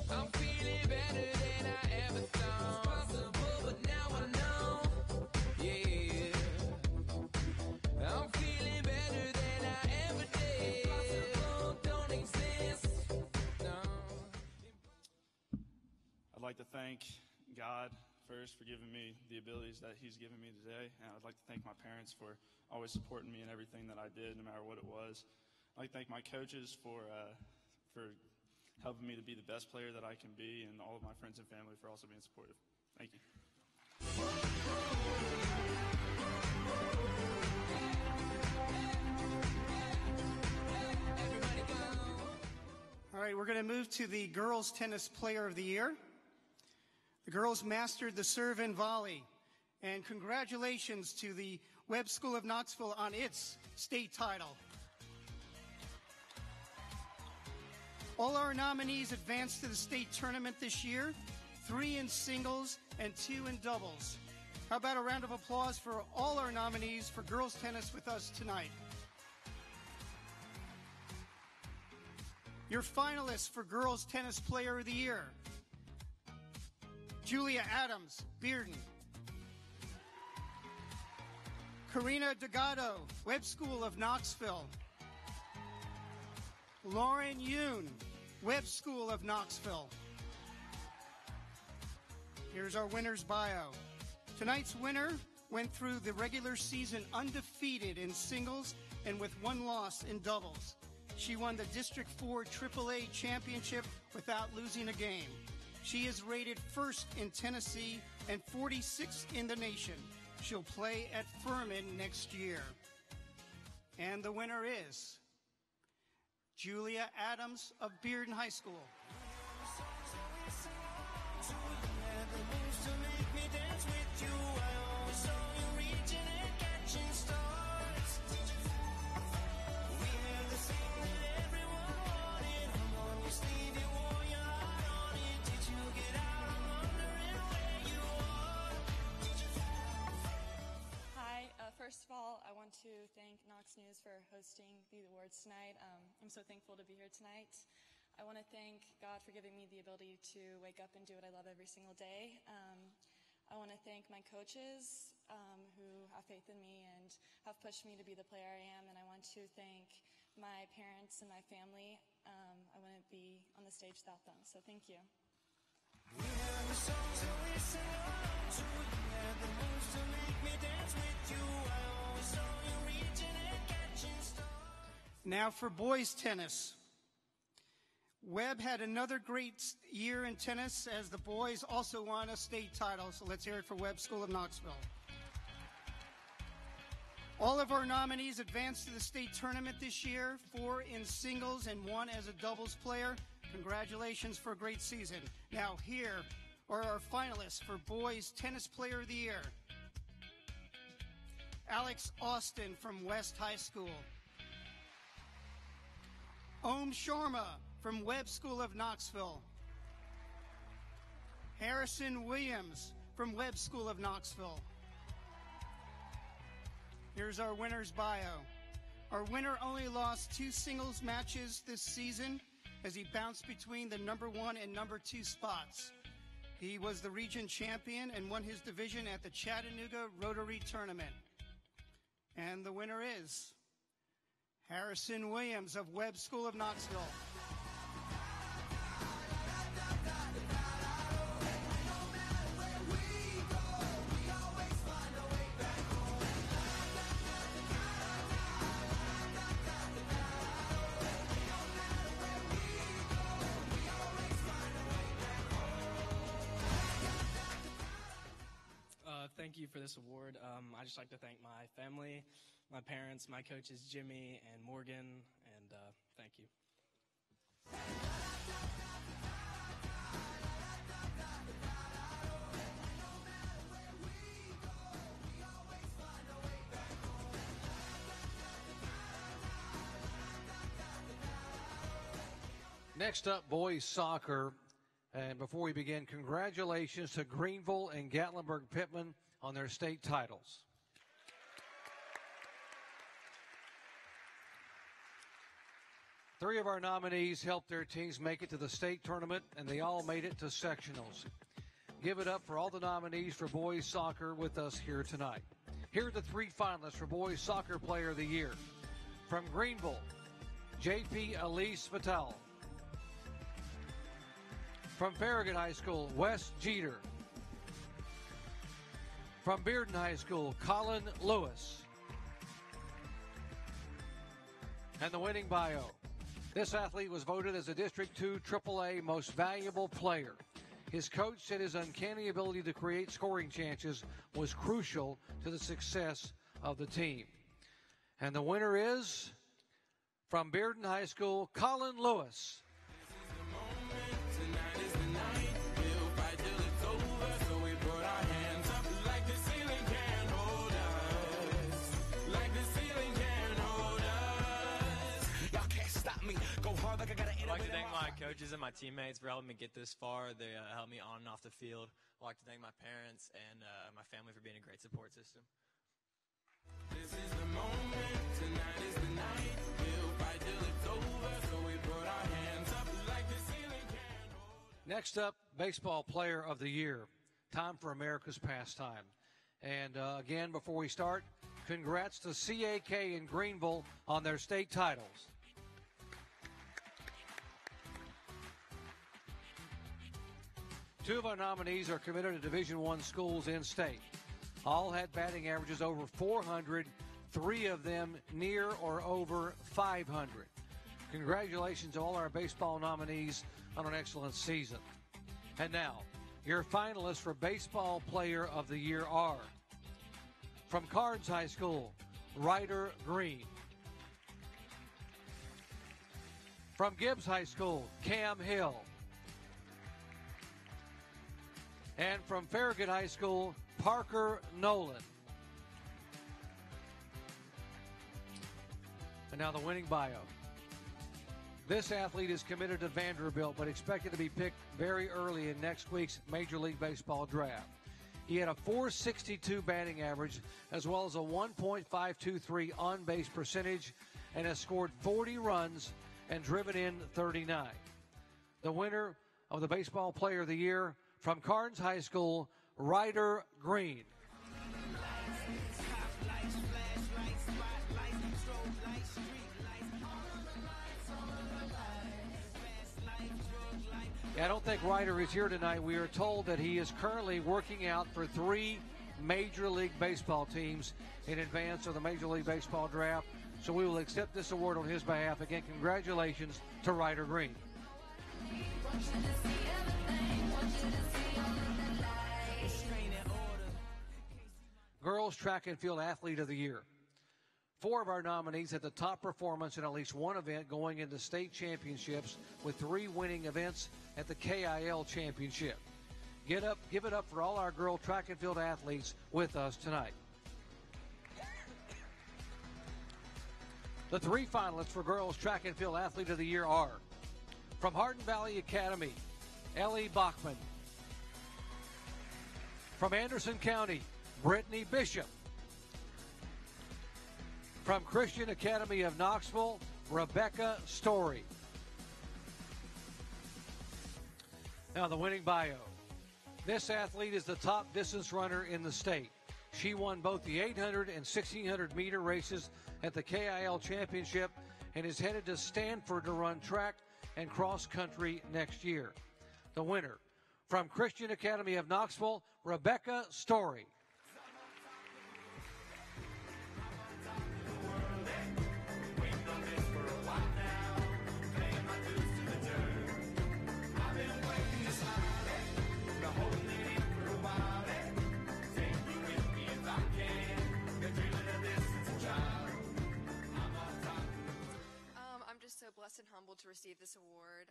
I'm feeling better than I ever thought. Possible, but now I know. Yeah. I'm feeling better than I ever did. Impossible don't exist. No. I'd like to thank God first for giving me the abilities that He's given me today. And I'd like to thank my parents for always supporting me in everything that I did, no matter what it was. I'd like to thank my coaches for helping me to be the best player that I can be, and all of my friends and family for also being supportive. Thank you. All right, we're going to move to the Girls Tennis Player of the Year. The girls mastered the serve and volley. And congratulations to the Webb School of Knoxville on its state title. All our nominees advanced to the state tournament this year, 3 in singles and 2 in doubles. How about a round of applause for all our nominees for girls tennis with us tonight? Your finalists for Girls Tennis Player of the Year: Julia Adams, Bearden. Karina Delgado, Webb School of Knoxville. Lauren Yoon, Webb School of Knoxville. Here's our winner's bio. Tonight's winner went through the regular season undefeated in singles and with one loss in doubles. She won the District 4 AAA championship without losing a game. She is rated first in Tennessee and 46th in the nation. She'll play at Furman next year. And the winner is Julia Adams of Bearden High School. First of all, I want to thank Knox News for hosting the awards tonight. I'm so thankful to be here tonight. I want to thank God for giving me the ability to wake up and do what I love every single day. I want to thank my coaches who have faith in me and have pushed me to be the player I am. And I want to thank my parents and my family. I wouldn't be on the stage without them. So thank you. We have the songs that we sing along to. We have the moves to make me dance with you. I always saw you reaching and catching stars. Now for boys tennis. Webb had another great year in tennis as the boys also won a state title. So let's hear it for Webb School of Knoxville. All of our nominees advanced to the state tournament this year, 4 in singles and 1 as a doubles player. Congratulations for a great season. Now here are our finalists for Boys Tennis Player of the Year. Alex Austin from West High School. Om Sharma from Webb School of Knoxville. Harrison Williams from Webb School of Knoxville. Here's our winner's bio. Our winner only lost 2 singles matches this season as he bounced between the number 1 and number 2 spots. He was the region champion and won his division at the Chattanooga Rotary Tournament. And the winner is Harrison Williams of Webb School of Knoxville. Thank you for this award. I just like to thank my family, my parents, my coaches, Jimmy and Morgan, and thank you. Next up, boys soccer. And before we begin, congratulations to Greenville and Gatlinburg-Pittman on their state titles. Three of our nominees helped their teams make it to the state tournament, and they all made it to sectionals. Give it up for all the nominees for boys soccer with us here tonight. Here are the 3 finalists for boys soccer player of the year. From Greenville, J.P. Elise Vitale. From Farragut High School, Wes Jeter. From Bearden High School, Colin Lewis. And the winning bio. This athlete was voted as a District 2 AAA Most Valuable Player. His coach said his uncanny ability to create scoring chances was crucial to the success of the team. And the winner is, from Bearden High School, Colin Lewis. I'd like to thank my coaches and my teammates for helping me get this far. They helped me on and off the field. I'd like to thank my parents and my family for being a great support system. This is the moment, tonight is the night. We'll fight till it's over, so we put our hands up like the ceiling can hold. Next up, baseball player of the year. Time for America's pastime. And again, before we start, Congrats to CAK in Greenville on their state titles. Two of our nominees are committed to Division I schools in state. All had batting averages over 400, 3 of them near or over 500. Congratulations to all our baseball nominees on an excellent season. And now, your finalists for Baseball Player of the Year are: from Carnes High School, Ryder Green. From Gibbs High School, Cam Hill. And from Farragut High School, Parker Nolan. And now the winning bio. This athlete is committed to Vanderbilt, but expected to be picked very early in next week's Major League Baseball draft. He had a .462 batting average, as well as a 1.523 on-base percentage, and has scored 40 runs and driven in 39. The winner of the Baseball Player of the Year, from Carnes High School, Ryder Green. I don't think Ryder is here tonight. We are told that he is currently working out for 3 Major League Baseball teams in advance of the Major League Baseball draft. So we will accept this award on his behalf. Again, congratulations to Ryder Green. Girls Track and Field Athlete of the Year. 4 of our nominees had the top performance in at least one event going into state championships, with 3 winning events at the KIL Championship. Give it up for all our girl track and field athletes with us tonight. The 3 finalists for Girls Track and Field Athlete of the Year are: from Hardin Valley Academy, Ellie Bachman. From Anderson County, Brittany Bishop. From Christian Academy of Knoxville, Rebecca Story. Now the winning bio. This athlete is the top distance runner in the state. She won both the 800 and 1600 meter races at the KIL Championship and is headed to Stanford to run track and cross country next year. The winner, from Christian Academy of Knoxville, Rebecca Story. So blessed and humbled to receive this award.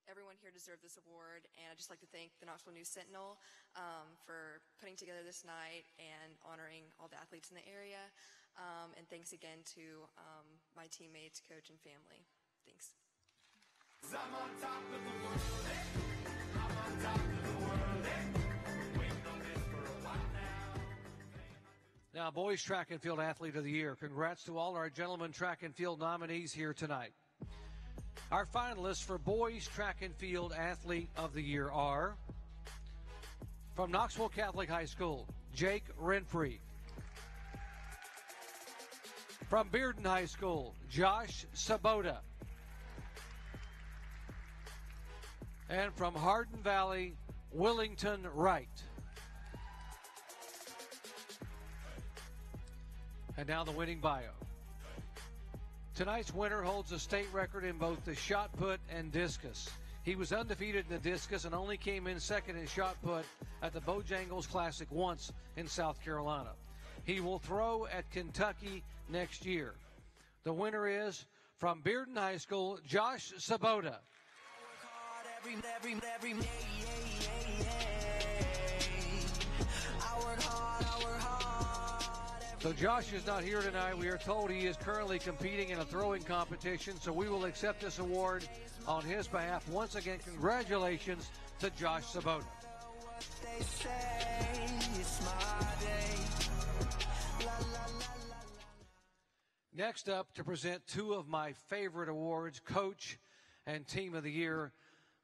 Everyone here deserved this award, and I'd just like to thank the Knoxville News Sentinel for putting together this night and honoring all the athletes in the area. And thanks again to my teammates, coach, and family. Thanks. I'm on top of the world. I'm on top of the world. Waiting on this for a while now. Now, Boys Track and Field Athlete of the Year. Congrats to all our gentlemen track and field nominees here tonight. Our finalists for Boys Track and Field Athlete of the Year are: from Knoxville Catholic High School, Jake Renfrey. From Bearden High School, Josh Sabota. And from Hardin Valley, Willington Wright. And now the winning bio. Tonight's winner holds a state record in both the shot put and discus. He was undefeated in the discus and only came in second in shot put at the Bojangles Classic once in South Carolina. He will throw at Kentucky next year. The winner is, from Bearden High School, Josh Sabota. So Josh is not here tonight. We are told he is currently competing in a throwing competition, so we will accept this award on his behalf. Once again, congratulations to Josh Sabota. Next up, to present 2 of my favorite awards, Coach and Team of the Year,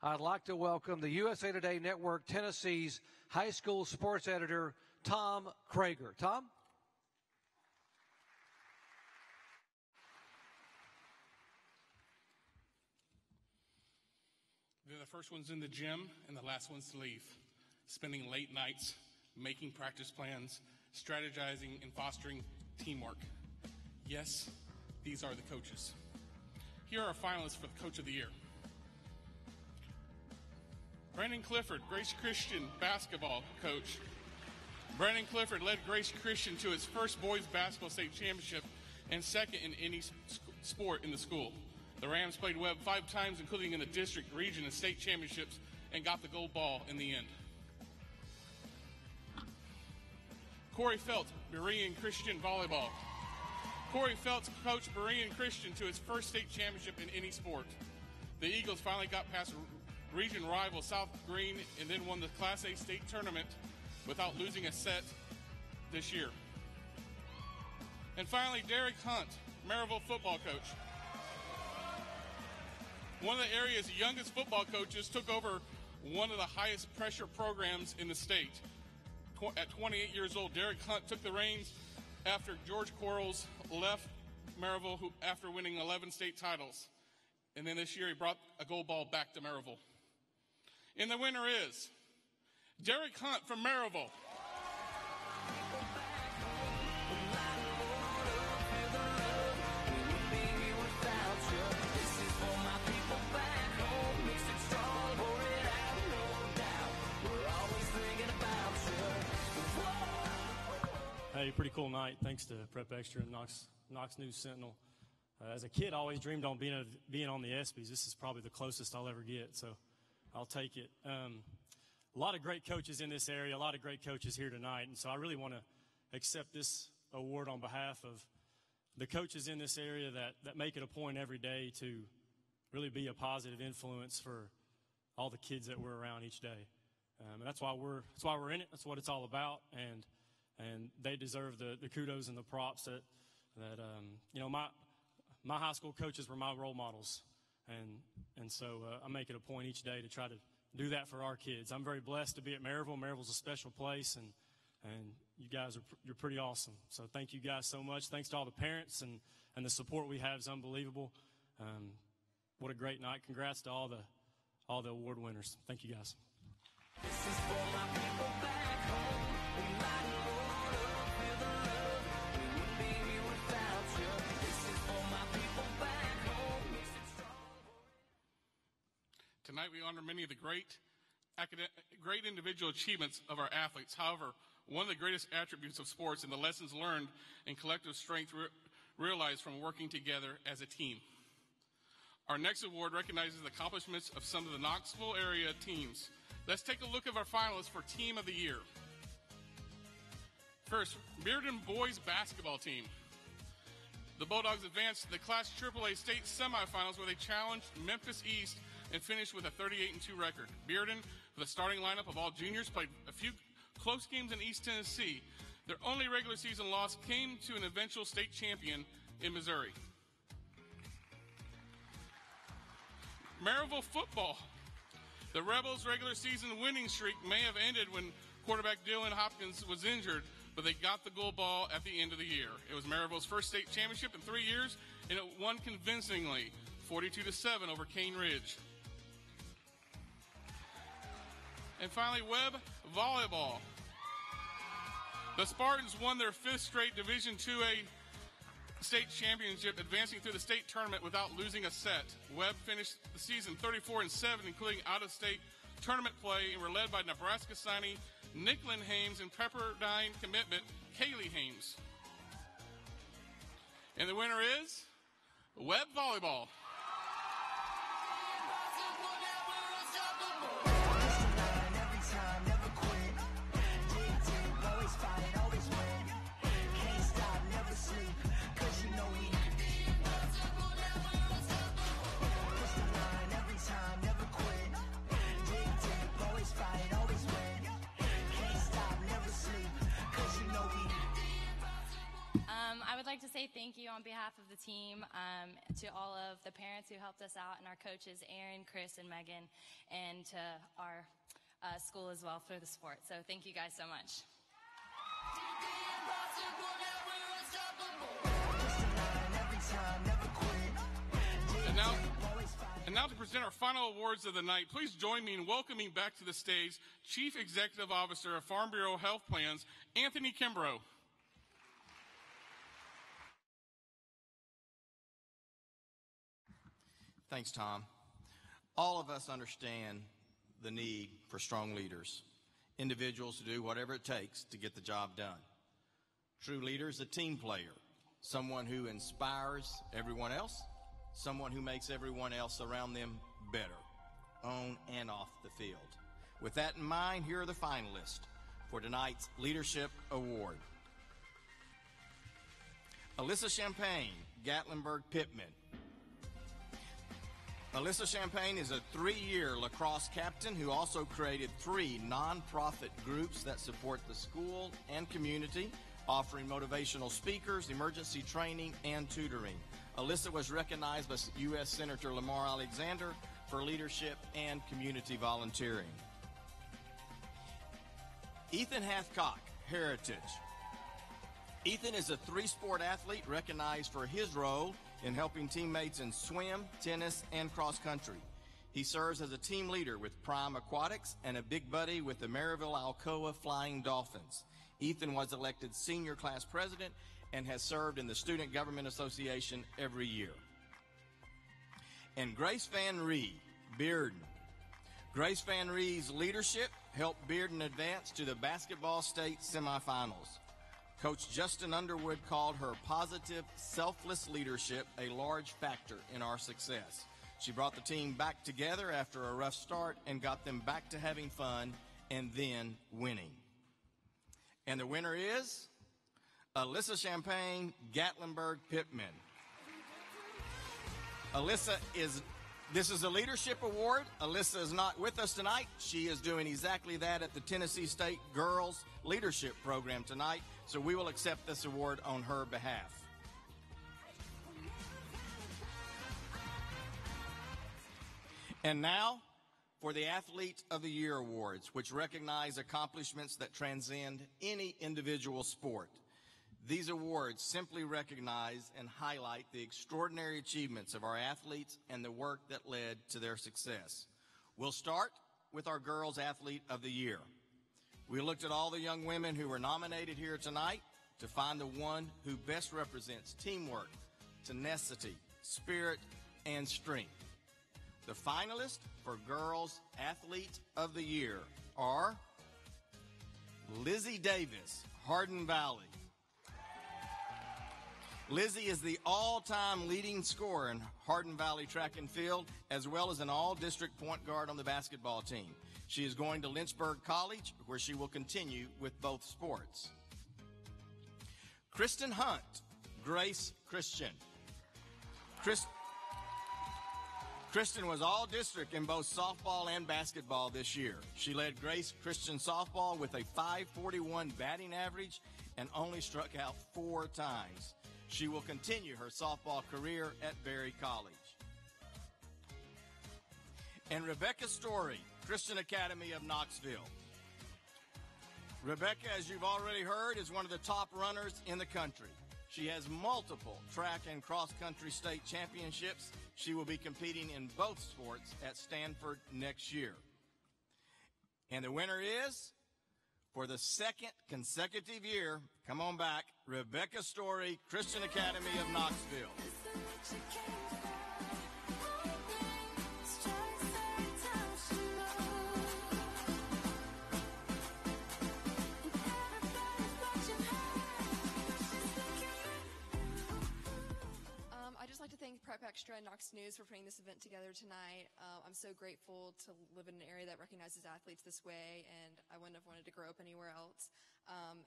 I'd like to welcome the USA Today Network Tennessee's high school sports editor, Tom Krager. Tom? They're the first ones in the gym and the last ones to leave, spending late nights, making practice plans, strategizing, and fostering teamwork. Yes, these are the coaches. Here are our finalists for the Coach of the Year. Brandon Clifford, Grace Christian basketball coach. Brandon Clifford led Grace Christian to its first boys basketball state championship and second in any sport in the school. The Rams played Webb 5 times, including in the district, region, and state championships, and got the gold ball in the end. Corey Feltz, Berean Christian volleyball. Corey Feltz coached Berean Christian to its first state championship in any sport. The Eagles finally got past region rival South Green and then won the Class A state tournament without losing a set this year. And finally, Derek Hunt, Maryville football coach. One of the area's youngest football coaches took over one of the highest pressure programs in the state. At 28 years old, Derek Hunt took the reins after George Quarles left Maryville after winning 11 state titles. And then this year he brought a gold ball back to Maryville. And the winner is Derek Hunt from Maryville. Hey, pretty cool night. Thanks to Prep Extra and Knox News Sentinel. As a kid, I always dreamed on being on the ESPYs. This is probably the closest I'll ever get, so I'll take it. A lot of great coaches in this area, a lot of great coaches here tonight, and so I really want to accept this award on behalf of the coaches in this area that make it a point every day to really be a positive influence for all the kids that we're around each day. And that's why we're in it. That's what it's all about, and they deserve the kudos and the props that you know, my high school coaches were my role models, and so I make it a point each day to try to do that for our kids. I'm very blessed to be at Maryville. Maryville's a special place, and you guys you're pretty awesome. So thank you guys so much. Thanks to all the parents and the support we have is unbelievable. What a great night! Congrats to all the award winners. Thank you guys. This is for my people back home. Tonight we honor many of the great individual achievements of our athletes. However, one of the greatest attributes of sports and the lessons learned and collective strength realized from working together as a team. Our next award recognizes the accomplishments of some of the Knoxville area teams. Let's take a look at our finalists for Team of the Year. First, Bearden Boys Basketball Team. The Bulldogs advanced to the Class AAA state semifinals where they challenged Memphis East and finished with a 38-2 record. Bearden, with a starting lineup of all juniors, played a few close games in East Tennessee. Their only regular season loss came to an eventual state champion in Missouri. Maryville football. The Rebels' regular season winning streak may have ended when quarterback Dylan Hopkins was injured, but they got the gold ball at the end of the year. It was Maryville's first state championship in 3 years, and it won convincingly, 42-7 over Cane Ridge. And finally, Webb volleyball. The Spartans won their 5th straight Division IIA state championship, advancing through the state tournament without losing a set. Webb finished the season 34-7, including out-of-state tournament play, and were led by Nebraska signee Nicklin Hames and Pepperdine commitment Kaylee Hames. And the winner is Webb volleyball. I would like to say thank you on behalf of the team to all of the parents who helped us out and our coaches, Aaron, Chris, and Megan, and to our school as well for the sport. So thank you guys so much. And now to present our final awards of the night, please join me in welcoming back to the stage Chief Executive Officer of Farm Bureau Health Plans, Anthony Kimbrough. Thanks, Tom. All of us understand the need for strong leaders, individuals to do whatever it takes to get the job done. True leader is a team player, someone who inspires everyone else, someone who makes everyone else around them better, on and off the field. With that in mind, here are the finalists for tonight's Leadership Award. Alyssa Champagne, Gatlinburg Pittman. Alyssa Champagne is a 3-year lacrosse captain who also created 3 nonprofit groups that support the school and community, offering motivational speakers, emergency training, and tutoring. Alyssa was recognized by U.S. Senator Lamar Alexander for leadership and community volunteering. Ethan Hathcock, Heritage. Ethan is a 3-sport athlete recognized for his role in helping teammates in swim, tennis, and cross country. He serves as a team leader with Prime Aquatics and a big buddy with the Maryville Alcoa Flying Dolphins. Ethan was elected senior class president and has served in the Student Government Association every year. And Grace Van Ree, Bearden. Grace Van Ree's leadership helped Bearden advance to the basketball state semifinals. Coach Justin Underwood called her positive, selfless leadership a large factor in our success. She brought the team back together after a rough start and got them back to having fun and then winning. And the winner is Alyssa Champagne, Gatlinburg Pittman. This is a leadership award. Alyssa is not with us tonight. She is doing exactly that at the Tennessee State Girls Leadership Program tonight, so we will accept this award on her behalf. And now for the Athlete of the Year Awards, which recognize accomplishments that transcend any individual sport. These awards simply recognize and highlight the extraordinary achievements of our athletes and the work that led to their success. We'll start with our Girls Athlete of the Year. We looked at all the young women who were nominated here tonight to find the one who best represents teamwork, tenacity, spirit, and strength. The finalists for Girls Athlete of the Year are Lizzie Davis, Hardin Valley. Lizzie is the all-time leading scorer in Hardin Valley track and field, as well as an all-district point guard on the basketball team. She is going to Lynchburg College, where she will continue with both sports. Kristen Hunt, Grace Christian. Kristen was all-district in both softball and basketball this year. She led Grace Christian softball with a .541 batting average and only struck out 4 times. She will continue her softball career at Berry College. And Rebecca Story, Christian Academy of Knoxville. Rebecca, as you've already heard, is one of the top runners in the country. She has multiple track and cross-country state championships. She will be competing in both sports at Stanford next year. And the winner is, for the 2nd consecutive year, come on back, Rebecca Story, Christian Academy of Knoxville. I'd just like to thank Prep Extra and Knox News for putting this event together tonight. I'm so grateful to live in an area that recognizes athletes this way, and I wouldn't have wanted to grow up anywhere else.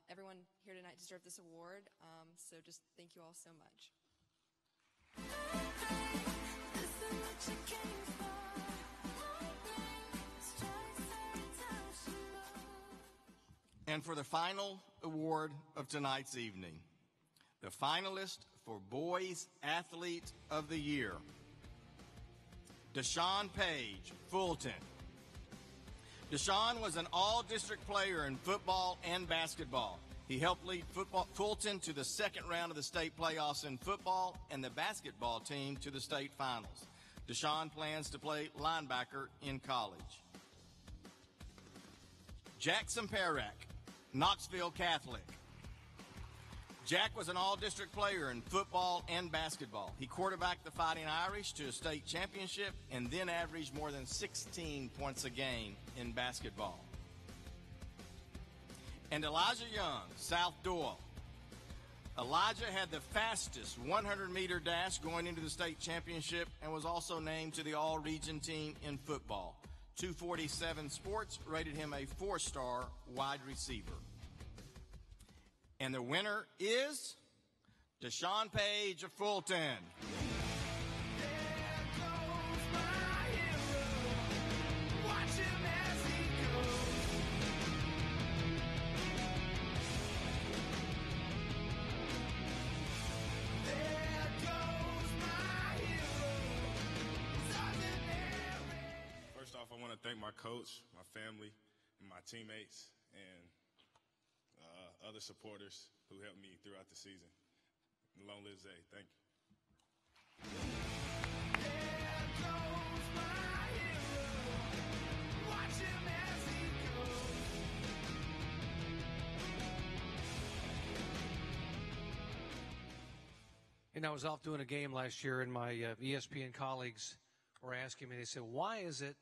Everyone here tonight deserved this award, so just thank you all so much. And for the final award of tonight's evening, the finalist for Boys Athlete of the Year, Deshaun Page, Fulton. Deshaun was an all-district player in football and basketball. He helped lead Fulton to the 2nd round of the state playoffs in football and the basketball team to the state finals. Deshaun plans to play linebacker in college. Jackson Perrak, Knoxville Catholic. Jack was an all-district player in football and basketball. He quarterbacked the Fighting Irish to a state championship and then averaged more than 16 points a game in basketball. And Elijah Young, South Doyle. Elijah had the fastest 100-meter dash going into the state championship and was also named to the all-region team in football. 247 Sports rated him a 4-star wide receiver. And the winner is Deshaun Page of Fulton. First off, I want to thank my coach, my family, and my teammates, and other supporters who helped me throughout the season. Long live Zay. Thank you. There goes my hero. Watch him as he goes. And I was off doing a game last year, and my ESPN colleagues were asking me, they said, why is it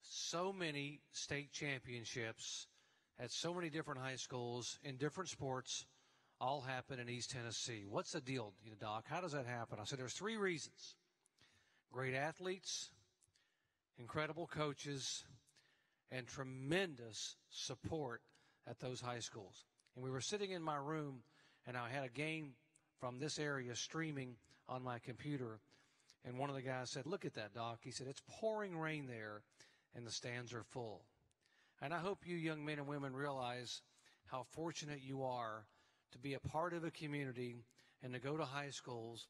so many state championships at so many different high schools in different sports all happen in East Tennessee? What's the deal, Doc? How does that happen? I said there's 3 reasons. Great athletes, incredible coaches, and tremendous support at those high schools. And we were sitting in my room, and I had a game from this area streaming on my computer, and one of the guys said, look at that, Doc. He said, it's pouring rain there, and the stands are full. And I hope you young men and women realize how fortunate you are to be a part of a community and to go to high schools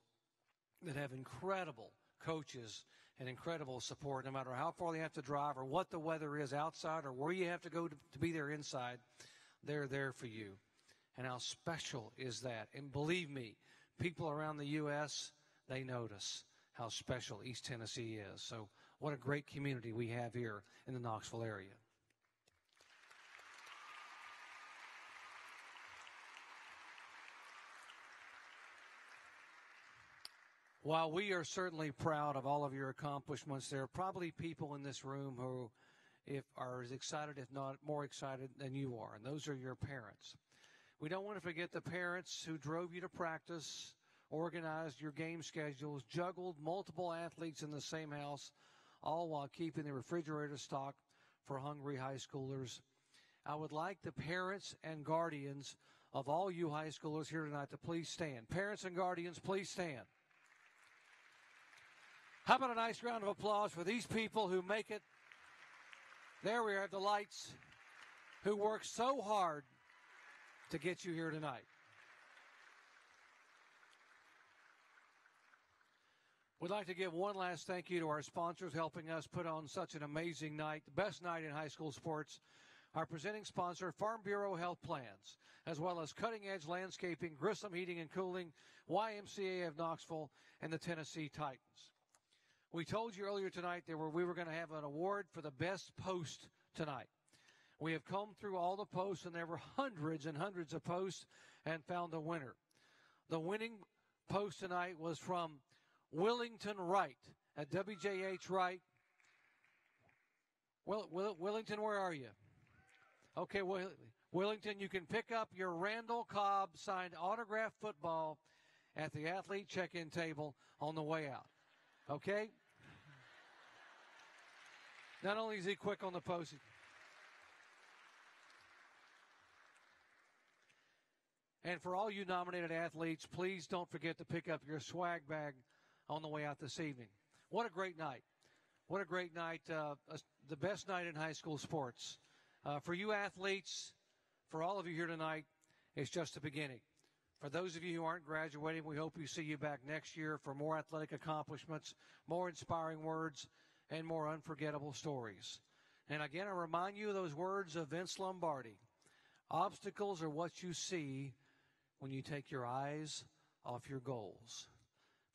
that have incredible coaches and incredible support, no matter how far they have to drive or what the weather is outside or where you have to go to be there inside. They're there for you. And how special is that? And believe me, people around the U.S., they notice how special East Tennessee is. So what a great community we have here in the Knoxville area. While we are certainly proud of all of your accomplishments, there are probably people in this room who are as excited, if not more excited, than you are, and those are your parents. We don't want to forget the parents who drove you to practice, organized your game schedules, juggled multiple athletes in the same house, all while keeping the refrigerator stocked for hungry high schoolers. I would like the parents and guardians of all you high schoolers here tonight to please stand. Parents and guardians, please stand. How about a nice round of applause for these people who make it? There we are, the lights, who work so hard to get you here tonight. We'd like to give one last thank you to our sponsors helping us put on such an amazing night, the best night in high school sports. Our presenting sponsor, Farm Bureau Health Plans, as well as Cutting Edge Landscaping, Grissom Heating and Cooling, YMCA of Knoxville, and the Tennessee Titans. We told you earlier tonight that we were going to have an award for the best post tonight. We have combed through all the posts, and there were hundreds and hundreds of posts, and found a winner. The winning post tonight was from Willington Wright at WJH Wright. Willington, where are you? Okay, Willington, you can pick up your Randall Cobb signed autographed football at the athlete check-in table on the way out. Okay? Not only is he quick on the post. And for all you nominated athletes, please don't forget to pick up your swag bag on the way out this evening. What a great night. What a great night. The best night in high school sports. For you athletes, for all of you here tonight, it's just the beginning. For those of you who aren't graduating, we hope we see you back next year for more athletic accomplishments, more inspiring words, and more unforgettable stories. And again, I remind you of those words of Vince Lombardi. Obstacles are what you see when you take your eyes off your goals.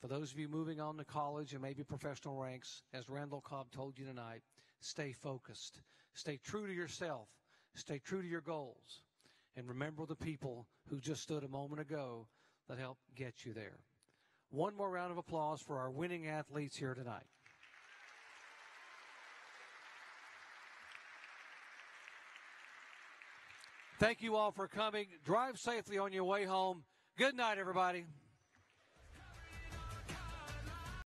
For those of you moving on to college and maybe professional ranks, as Randall Cobb told you tonight, stay focused. Stay true to yourself. Stay true to your goals. And remember the people who just stood a moment ago that helped get you there. One more round of applause for our winning athletes here tonight. Thank you all for coming. Drive safely on your way home. Good night, everybody.